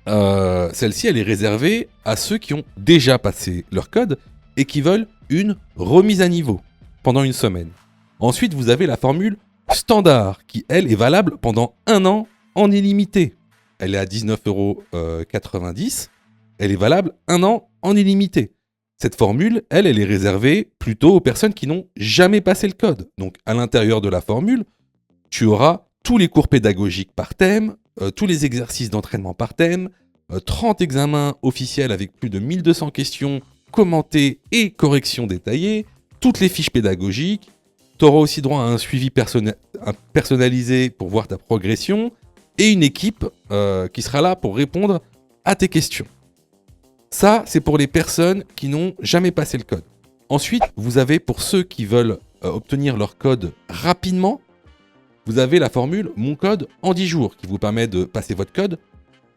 elle est réservée à ceux qui ont déjà passé leur code et qui veulent une remise à niveau pendant une semaine. Ensuite, vous avez la formule standard qui, elle, est valable pendant 1 an en illimité. Elle est à 19,90 €. Elle est valable 1 an en illimité. Cette formule, elle est réservée plutôt aux personnes qui n'ont jamais passé le code. Donc, à l'intérieur de la formule, tu auras tous les cours pédagogiques par thème, tous les exercices d'entraînement par thème, 30 examens officiels avec plus de 1200 questions commentées et corrections détaillées, toutes les fiches pédagogiques. Tu auras aussi droit à un suivi personnalisé pour voir ta progression et une équipe qui sera là pour répondre à tes questions. Ça, c'est pour les personnes qui n'ont jamais passé le code. Ensuite, vous avez pour ceux qui veulent obtenir leur code rapidement, vous avez la formule Mon code en 10 jours qui vous permet de passer votre code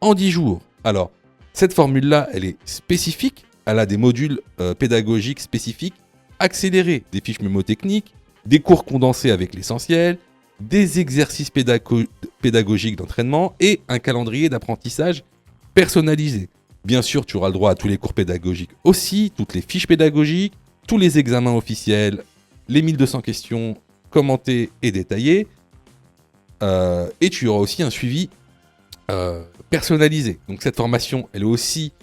en 10 jours. Alors, cette formule-là, elle est spécifique. Elle a des modules pédagogiques spécifiques, accélérés, des fiches mémotechniques, des cours condensés avec l'essentiel, des exercices pédagogiques d'entraînement et un calendrier d'apprentissage personnalisé. Bien sûr, tu auras le droit à tous les cours pédagogiques aussi, toutes les fiches pédagogiques, tous les examens officiels, les 1200 questions commentées et détaillées. Et tu auras aussi un suivi personnalisé. Donc cette formation, elle est aussi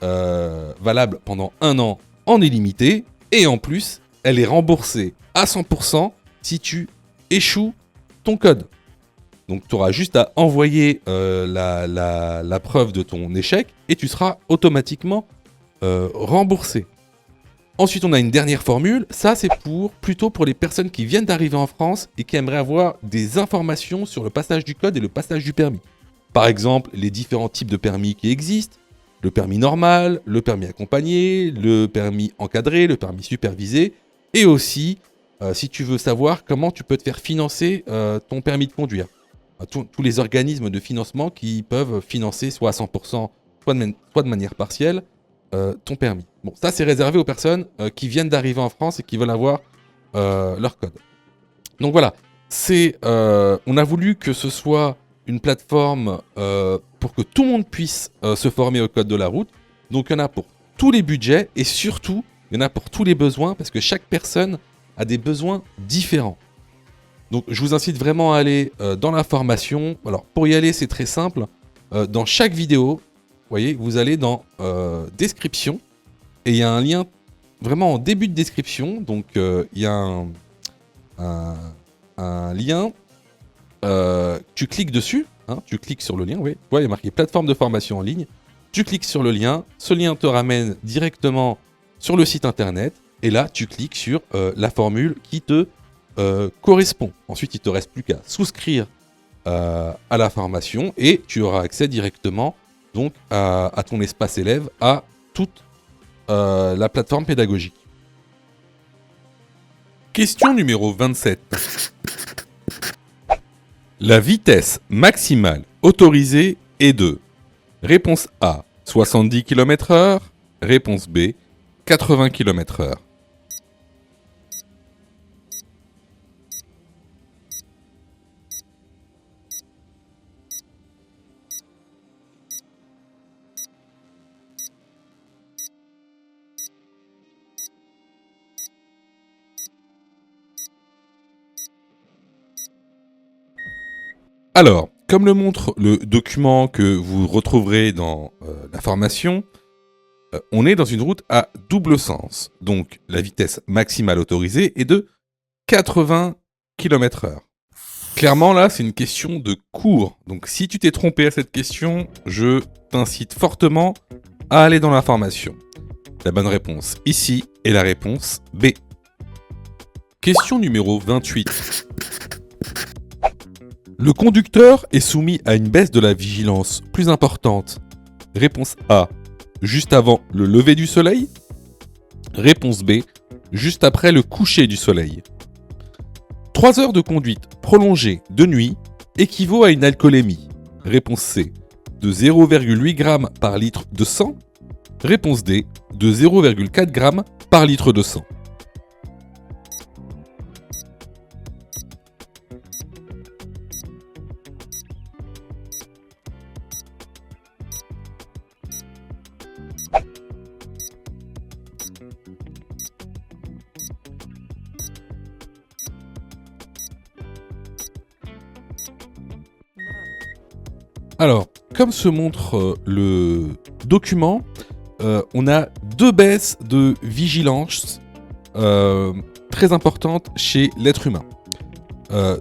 valable pendant 1 an en illimité. Et en plus, elle est remboursée à 100% si tu échoues ton code. Donc tu auras juste à envoyer la preuve de ton échec et tu seras automatiquement remboursé. Ensuite, on a une dernière formule. Ça, c'est plutôt pour les personnes qui viennent d'arriver en France et qui aimeraient avoir des informations sur le passage du code et le passage du permis. Par exemple, les différents types de permis qui existent. Le permis normal, le permis accompagné, le permis encadré, le permis supervisé. Et aussi, si tu veux savoir comment tu peux te faire financer ton permis de conduire. Tous les organismes de financement qui peuvent financer soit à 100%, soit de manière partielle, ton permis. Bon, ça c'est réservé aux personnes qui viennent d'arriver en France et qui veulent avoir leur code. Donc voilà, on a voulu que ce soit une plateforme pour que tout le monde puisse se former au code de la route. Donc il y en a pour tous les budgets et surtout, il y en a pour tous les besoins parce que chaque personne a des besoins différents. Donc je vous incite vraiment à aller dans la formation. Alors pour y aller, c'est très simple. Dans chaque vidéo, vous voyez, vous allez dans description et il y a un lien vraiment en début de description. Donc il y a un lien. Tu cliques dessus, hein, tu cliques sur le lien. Oui, il y a marqué plateforme de formation en ligne. Tu cliques sur le lien. Ce lien te ramène directement sur le site internet. Et là, tu cliques sur la formule qui te correspond. Ensuite, il ne te reste plus qu'à souscrire à la formation et tu auras accès directement donc à ton espace élève, à toute la plateforme pédagogique. Question numéro 27. La vitesse maximale autorisée est de réponse A, 70 km/h, réponse B, 80 km/h. Alors, comme le montre le document que vous retrouverez dans la formation, on est dans une route à double sens. Donc, la vitesse maximale autorisée est de 80 km/h. Clairement, là, c'est une question de cours. Donc, si tu t'es trompé à cette question, je t'incite fortement à aller dans la formation. La bonne réponse ici est la réponse B. Question numéro 28. Le conducteur est soumis à une baisse de la vigilance plus importante. Réponse A, juste avant le lever du soleil. Réponse B, juste après le coucher du soleil. 3 heures de conduite prolongée de nuit équivaut à une alcoolémie. Réponse C, de 0,8 g par litre de sang. Réponse D, de 0,4 g par litre de sang. Alors, comme se montre le document, on a 2 baisses de vigilance très importantes chez l'être humain.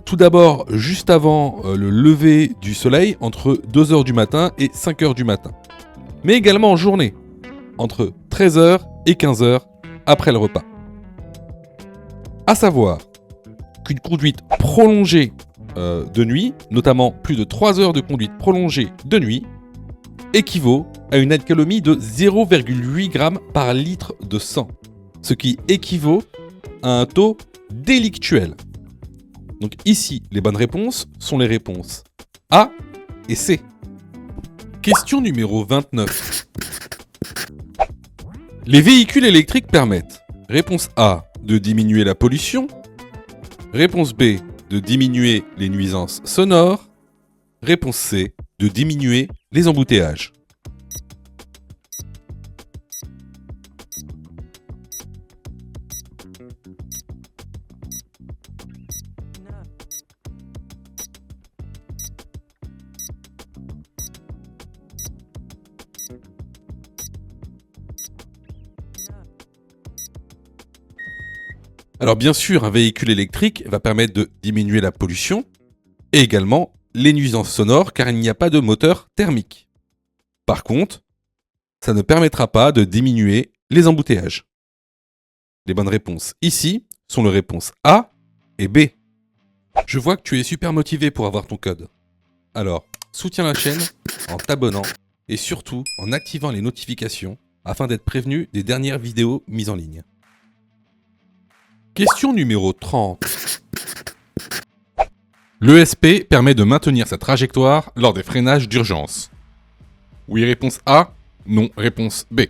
Tout d'abord, juste avant le lever du soleil, entre 2h du matin et 5h du matin. Mais également en journée, entre 13h et 15h après le repas. À savoir qu'une conduite prolongée de nuit, notamment plus de 3 heures de conduite prolongée de nuit, équivaut à une alcoolémie de 0,8 g par litre de sang, ce qui équivaut à un taux délictuel. Donc ici, les bonnes réponses sont les réponses A et C. Question numéro 29. Les véhicules électriques permettent, réponse A, de diminuer la pollution, réponse B, de diminuer les nuisances sonores, réponse C, de diminuer les embouteillages. Alors bien sûr, un véhicule électrique va permettre de diminuer la pollution et également les nuisances sonores car il n'y a pas de moteur thermique. Par contre, ça ne permettra pas de diminuer les embouteillages. Les bonnes réponses ici sont les réponses A et B. Je vois que tu es super motivé pour avoir ton code. Alors, soutiens la chaîne en t'abonnant et surtout en activant les notifications afin d'être prévenu des dernières vidéos mises en ligne. Question numéro 30. L'ESP permet de maintenir sa trajectoire lors des freinages d'urgence. Oui, réponse A. Non, réponse B.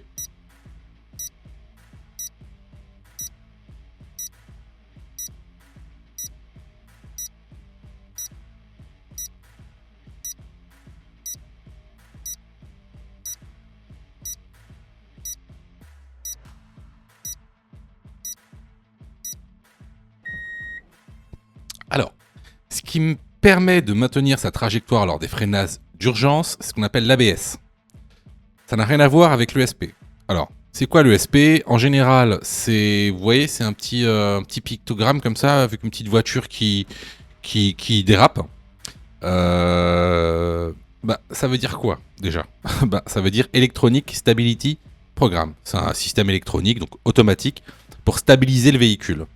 Alors, ce qui me permet de maintenir sa trajectoire lors des freinages d'urgence, c'est ce qu'on appelle l'ABS. Ça n'a rien à voir avec l'ESP. Alors, c'est quoi l'ESP ? En général, vous voyez, c'est un petit pictogramme comme ça, avec une petite voiture qui dérape. Ça veut dire quoi, déjà ? Ça veut dire Electronic Stability Program. C'est un système électronique, donc automatique, pour stabiliser le véhicule.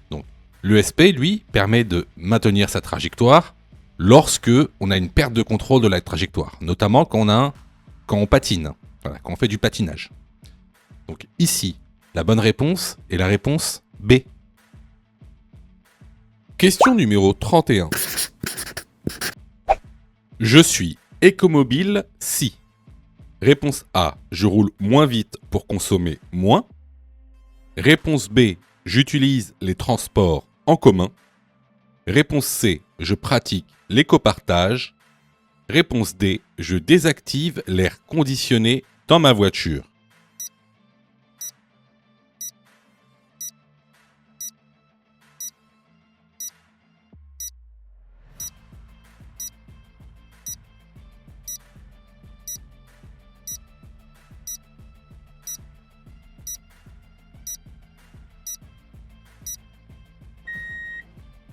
Donc, l'ESP, lui, permet de maintenir sa trajectoire lorsque on a une perte de contrôle de la trajectoire, notamment quand on patine, voilà, quand on fait du patinage. Donc ici, la bonne réponse est la réponse B. Question numéro 31. Je suis écomobile si. Réponse A, je roule moins vite pour consommer moins. Réponse B, j'utilise les transports en commun. Réponse C, je pratique l'écopartage. Réponse D, je désactive l'air conditionné dans ma voiture.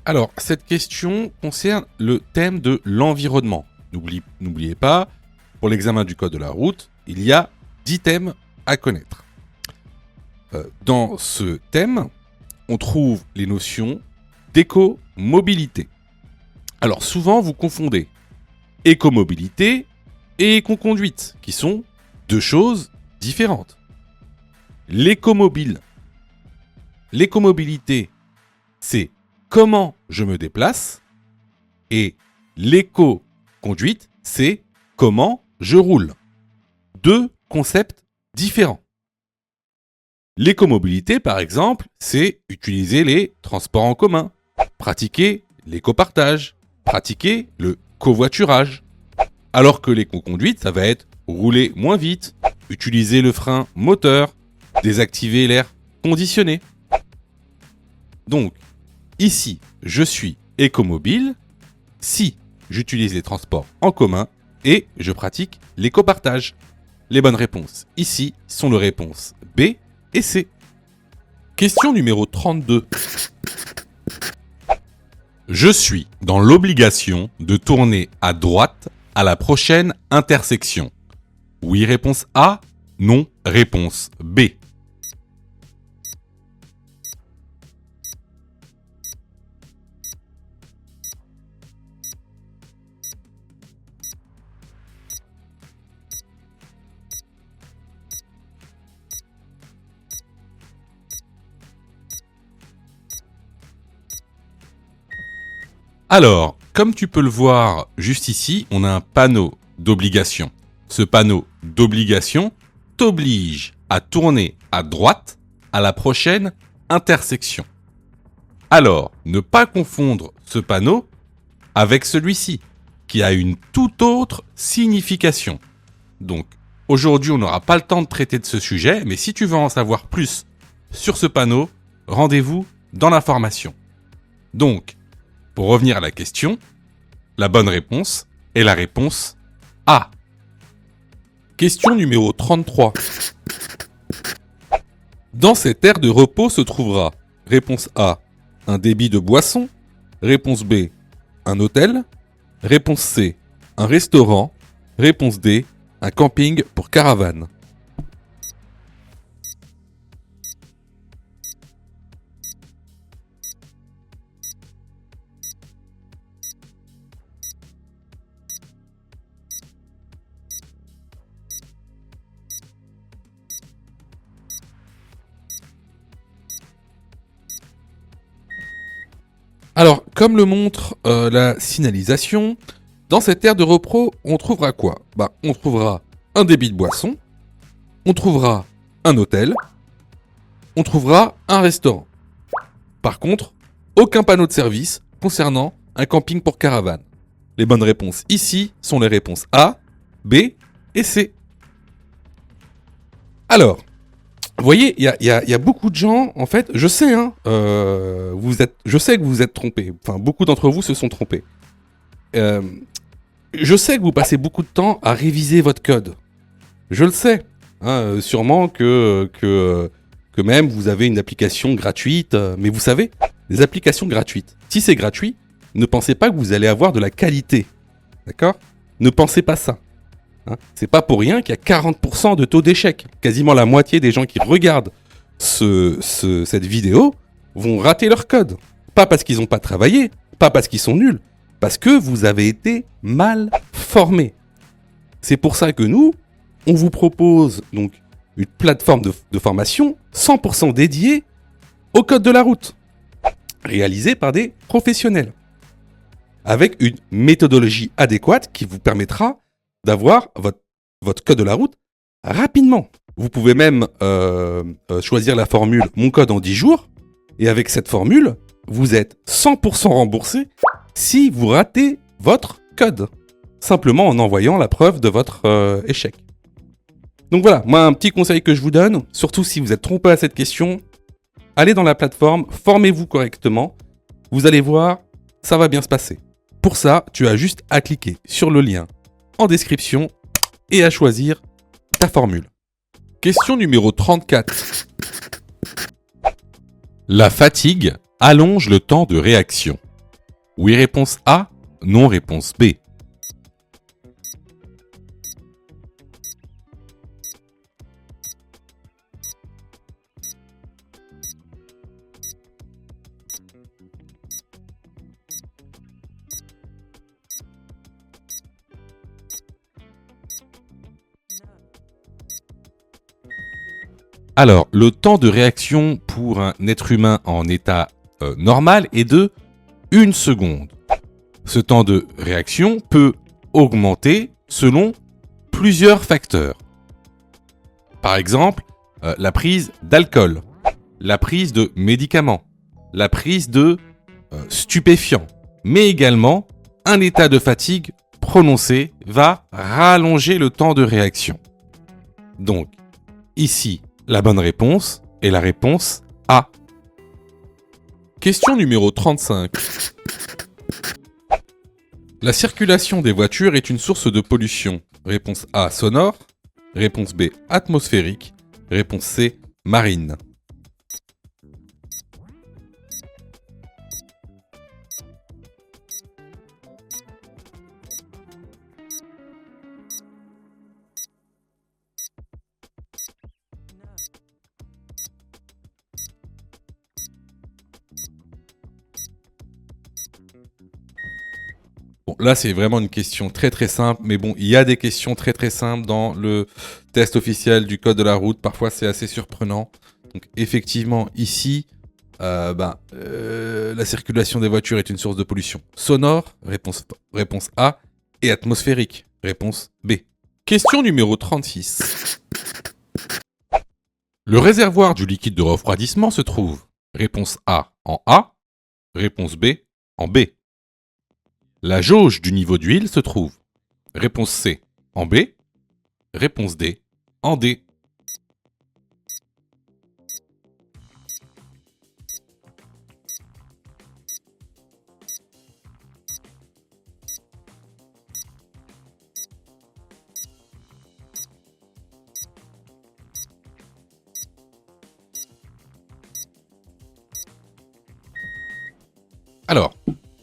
Alors, cette question concerne le thème de l'environnement. N'oubliez pas, pour l'examen du code de la route, il y a 10 thèmes à connaître. Dans ce thème, on trouve les notions d'écomobilité. Alors, souvent, vous confondez écomobilité et écoconduite, qui sont deux choses différentes. L'écomobilité, c'est comment je me déplace, et l'éco-conduite, c'est comment je roule. Deux concepts différents. L'écomobilité, par exemple, c'est utiliser les transports en commun, pratiquer l'écopartage, pratiquer le covoiturage. Alors que l'éco-conduite, ça va être rouler moins vite, utiliser le frein moteur, désactiver l'air conditionné. Donc, ici, je suis écomobile si j'utilise les transports en commun et je pratique l'écopartage. Les bonnes réponses ici sont les réponses B et C. Question numéro 32. Je suis dans l'obligation de tourner à droite à la prochaine intersection. Oui, réponse A. Non, réponse B. Alors, comme tu peux le voir juste ici, on a un panneau d'obligation. Ce panneau d'obligation t'oblige à tourner à droite à la prochaine intersection. Alors, ne pas confondre ce panneau avec celui-ci, qui a une toute autre signification. Donc, aujourd'hui, on n'aura pas le temps de traiter de ce sujet, mais si tu veux en savoir plus sur ce panneau, rendez-vous dans la formation. Donc, pour revenir à la question, la bonne réponse est la réponse A. Question numéro 33. Dans cette aire de repos se trouvera, réponse A, un débit de boisson, réponse B, un hôtel, réponse C, un restaurant, réponse D, un camping pour caravane. Alors, comme le montre la signalisation, dans cette aire de repos, on trouvera quoi? On trouvera un débit de boisson, on trouvera un hôtel, on trouvera un restaurant. Par contre, aucun panneau de service concernant un camping pour caravane. Les bonnes réponses ici sont les réponses A, B et C. Alors, vous voyez, il y a beaucoup de gens, en fait, je sais, je sais que vous vous êtes trompés. Enfin, beaucoup d'entre vous se sont trompés. Je sais que vous passez beaucoup de temps à réviser votre code. Je le sais. Sûrement que même vous avez une application gratuite. Mais vous savez, les applications gratuites, si c'est gratuit, ne pensez pas que vous allez avoir de la qualité. D'accord? Ne pensez pas ça. C'est pas pour rien qu'il y a 40% de taux d'échec. Quasiment la moitié des gens qui regardent cette vidéo vont rater leur code. Pas parce qu'ils n'ont pas travaillé, pas parce qu'ils sont nuls, parce que vous avez été mal formés. C'est pour ça que nous, on vous propose donc une plateforme de formation 100% dédiée au code de la route, réalisée par des professionnels, avec une méthodologie adéquate qui vous permettra d'avoir votre code de la route rapidement. Vous pouvez même choisir la formule « Mon code en 10 jours » et avec cette formule, vous êtes 100% remboursé si vous ratez votre code, simplement en envoyant la preuve de votre échec. Donc voilà, moi un petit conseil que je vous donne, surtout si vous êtes trompé à cette question, allez dans la plateforme, formez-vous correctement, vous allez voir, ça va bien se passer. Pour ça, tu as juste à cliquer sur le lien en description et à choisir ta formule. Question numéro 34. La fatigue allonge le temps de réaction. Oui, réponse A. Non, réponse B. Alors, le temps de réaction pour un être humain en état normal est de 1 seconde. Ce temps de réaction peut augmenter selon plusieurs facteurs. Par exemple, la prise d'alcool, la prise de médicaments, la prise de stupéfiants, mais également un état de fatigue prononcé va rallonger le temps de réaction. Donc, ici, la bonne réponse est la réponse A. Question numéro 35. La circulation des voitures est une source de pollution. Réponse A, sonore. Réponse B, atmosphérique. Réponse C, marine. Bon, là, c'est vraiment une question très très simple, mais bon, il y a des questions très très simples dans le test officiel du code de la route. Parfois, c'est assez surprenant. Donc, effectivement, ici, la circulation des voitures est une source de pollution sonore, réponse A, et atmosphérique, réponse B. Question numéro 36. Le réservoir du liquide de refroidissement se trouve, réponse A en A, réponse B en B. La jauge du niveau d'huile se trouve, réponse C en B, réponse D en D. Alors,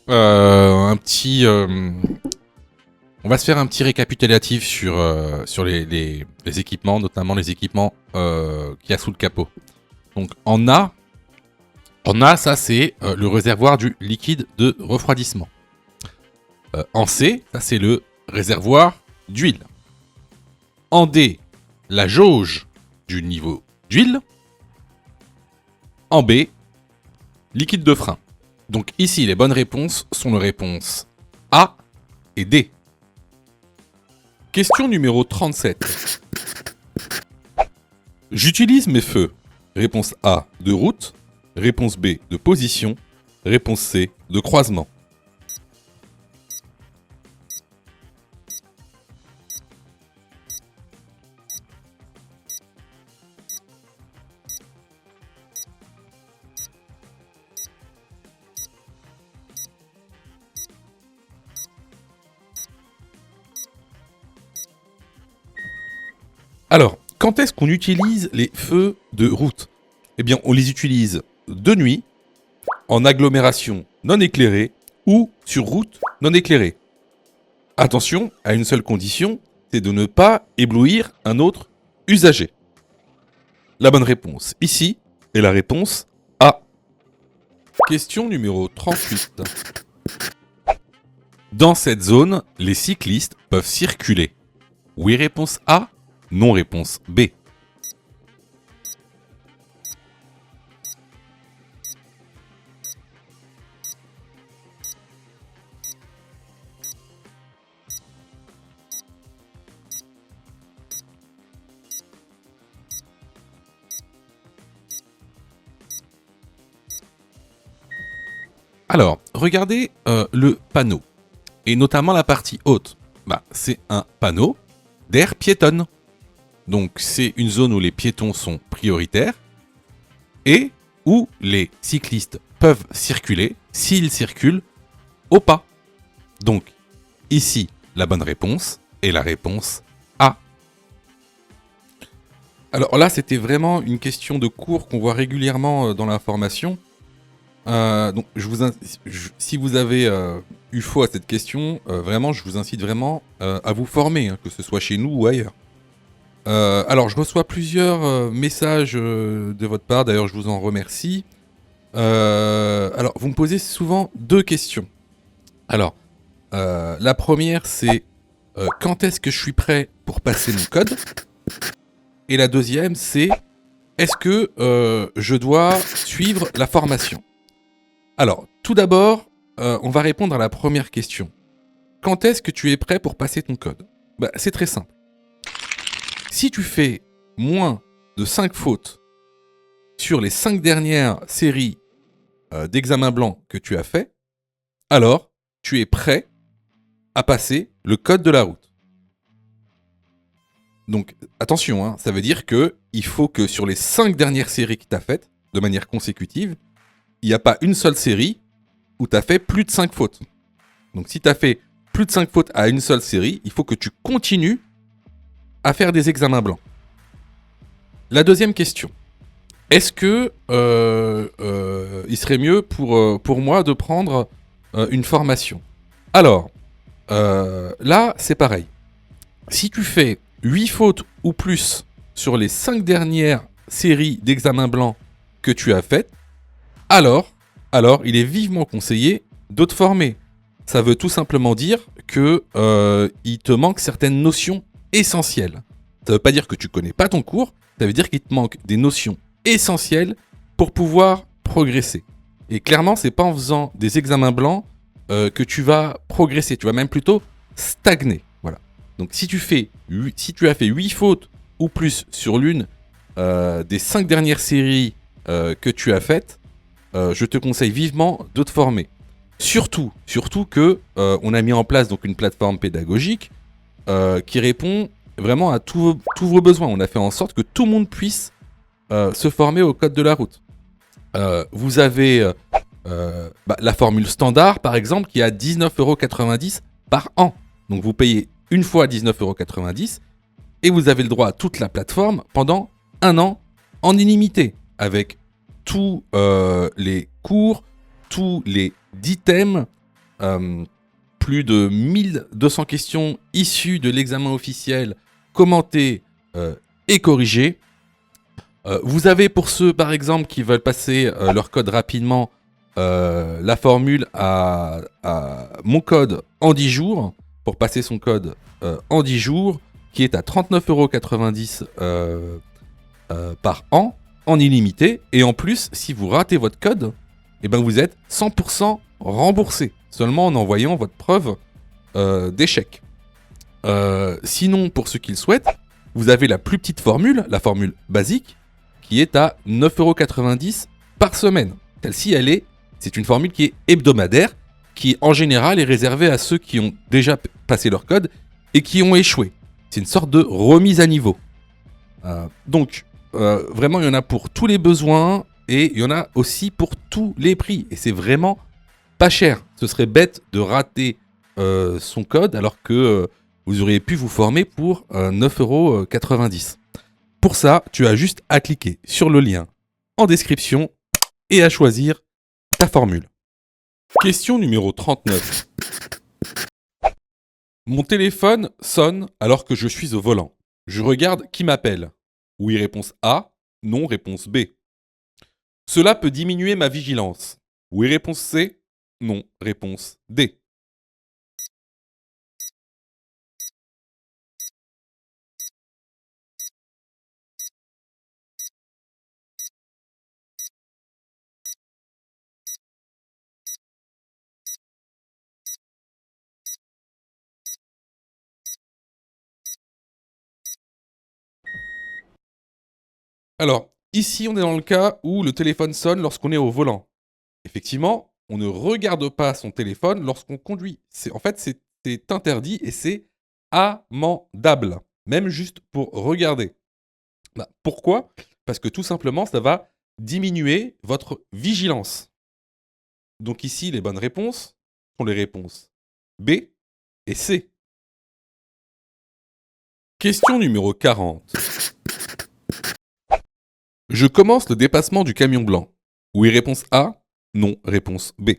on va se faire un petit récapitulatif sur les équipements, notamment les équipements qu'il y a sous le capot. Donc en A, ça c'est le réservoir du liquide de refroidissement. En C, ça c'est le réservoir d'huile. En D, la jauge du niveau d'huile. En B, liquide de frein. Donc ici, les bonnes réponses sont les réponses A et D. Question numéro 37. J'utilise mes feux. Réponse A, de route. Réponse B, de position. Réponse C, de croisement. Alors, quand est-ce qu'on utilise les feux de route? Eh bien, on les utilise de nuit, en agglomération non éclairée ou sur route non éclairée. Attention à une seule condition, c'est de ne pas éblouir un autre usager. La bonne réponse ici est la réponse A. Question numéro 38. Dans cette zone, les cyclistes peuvent circuler. Oui, réponse A. Non, réponse B. Alors, regardez le panneau, et notamment la partie haute. C'est un panneau d'aire piétonne. Donc c'est une zone où les piétons sont prioritaires et où les cyclistes peuvent circuler s'ils circulent au pas. Donc ici, la bonne réponse est la réponse A. Alors là, c'était vraiment une question de cours qu'on voit régulièrement dans l'information. Donc si vous avez eu faux à cette question, vraiment, je vous incite vraiment à vous former, hein, que ce soit chez nous ou ailleurs. Alors, je reçois plusieurs messages de votre part, d'ailleurs je vous en remercie. Alors, vous me posez souvent deux questions. Alors, la première c'est quand est-ce que je suis prêt pour passer mon code? Et la deuxième c'est est-ce que je dois suivre la formation? Alors, tout d'abord, on va répondre à la première question. Quand est-ce que tu es prêt pour passer ton code? C'est très simple. Si tu fais moins de 5 fautes sur les 5 dernières séries d'examens blancs que tu as fait, alors tu es prêt à passer le code de la route. Donc attention, hein, ça veut dire qu'il faut que sur les 5 dernières séries que tu as faites, de manière consécutive, il n'y a pas une seule série où tu as fait plus de 5 fautes. Donc si tu as fait plus de 5 fautes à une seule série, il faut que tu continues à faire des examens blancs. La deuxième question. Est-ce que il serait mieux pour moi de prendre une formation? Alors, là, c'est pareil. Si tu fais 8 fautes ou plus sur les 5 dernières séries d'examens blancs que tu as faites, alors il est vivement conseillé de te former. ça veut tout simplement dire que il te manque certaines notions essentielles. Ça veut pas dire que tu connais pas ton cours, ça veut dire qu'il te manque des notions essentielles pour pouvoir progresser. Et clairement, c'est pas en faisant des examens blancs que tu vas progresser, tu vas même plutôt stagner. Voilà. Donc si tu as fait 8 fautes ou plus sur l'une des 5 dernières séries que tu as faites, je te conseille vivement de te former. Surtout que on a mis en place donc une plateforme pédagogique qui répond vraiment à tous vos besoins. On a fait en sorte que tout le monde puisse se former au code de la route. Vous avez la formule standard, par exemple, qui est à 19,90 € par an. Donc vous payez une fois 19,90 € et vous avez le droit à toute la plateforme pendant un an en illimité, avec tous les cours, tous les 10 thèmes, plus de 1200 questions issues de l'examen officiel, commentées et corrigées. Vous avez pour ceux, par exemple, qui veulent passer leur code rapidement, la formule à mon code en 10 jours, pour passer son code en 10 jours, qui est à 39,90 € par an, en illimité. Et en plus, si vous ratez votre code, eh ben vous êtes 100% remboursé, seulement en envoyant votre preuve d'échec. Sinon, pour ceux qui le souhaitent, vous avez la plus petite formule, la formule basique, qui est à 9,90 € par semaine. Celle-ci, c'est une formule qui est hebdomadaire, qui en général est réservée à ceux qui ont déjà passé leur code et qui ont échoué. C'est une sorte de remise à niveau. Donc, vraiment, il y en a pour tous les besoins et il y en a aussi pour tous les prix. Et c'est vraiment pas cher. Ce serait bête de rater son code alors que vous auriez pu vous former pour 9,90 €. Pour ça, tu as juste à cliquer sur le lien en description et à choisir ta formule. Question numéro 39. Mon téléphone sonne alors que je suis au volant. Je regarde qui m'appelle. Oui, réponse A. Non, réponse B. Cela peut diminuer ma vigilance. Oui, réponse C. Non, réponse D. Alors, ici, on est dans le cas où le téléphone sonne lorsqu'on est au volant. Effectivement, on ne regarde pas son téléphone lorsqu'on conduit. C'est interdit et c'est amendable, même juste pour regarder. Pourquoi ? Parce que tout simplement, ça va diminuer votre vigilance. Donc ici, les bonnes réponses sont les réponses B et C. Question numéro 40. Je commence le dépassement du camion blanc. Oui, réponse A. Non, réponse B.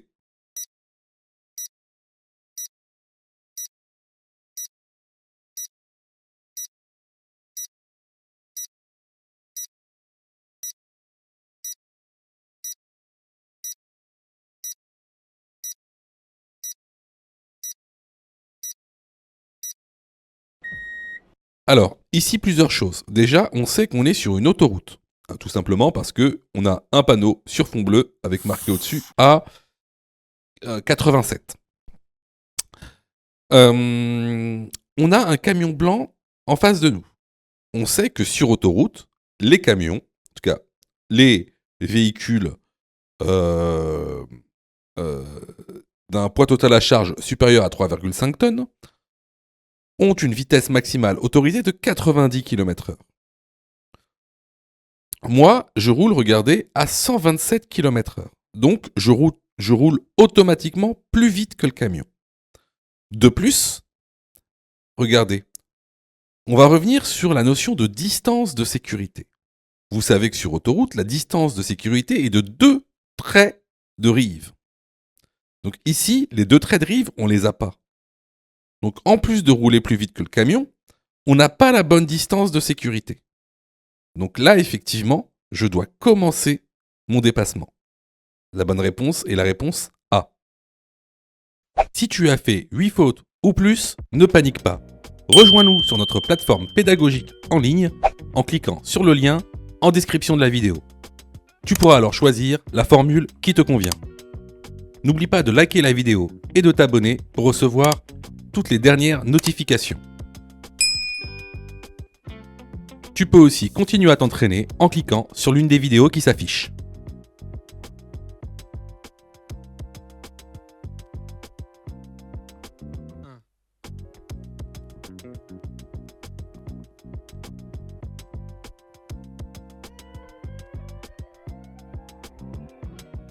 Alors, ici plusieurs choses. Déjà, on sait qu'on est sur une autoroute. Tout simplement parce que on a un panneau sur fond bleu avec marqué au-dessus à 87. On a un camion blanc en face de nous. On sait que sur autoroute, les camions, en tout cas les véhicules d'un poids total à charge supérieur à 3,5 tonnes, ont une vitesse maximale autorisée de 90 km/h. Moi, je roule, regardez, à 127 km/h. Donc, je roule automatiquement plus vite que le camion. De plus, regardez, on va revenir sur la notion de distance de sécurité. Vous savez que sur autoroute, la distance de sécurité est de 2 traits de rive. Donc ici, les 2 traits de rive, on les a pas. Donc en plus de rouler plus vite que le camion, on n'a pas la bonne distance de sécurité. Donc là, effectivement, je dois commencer mon dépassement. La bonne réponse est la réponse A. Si tu as fait 8 fautes ou plus, ne panique pas. Rejoins-nous sur notre plateforme pédagogique en ligne en cliquant sur le lien en description de la vidéo. Tu pourras alors choisir la formule qui te convient. N'oublie pas de liker la vidéo et de t'abonner pour recevoir toutes les dernières notifications. Tu peux aussi continuer à t'entraîner en cliquant sur l'une des vidéos qui s'affichent.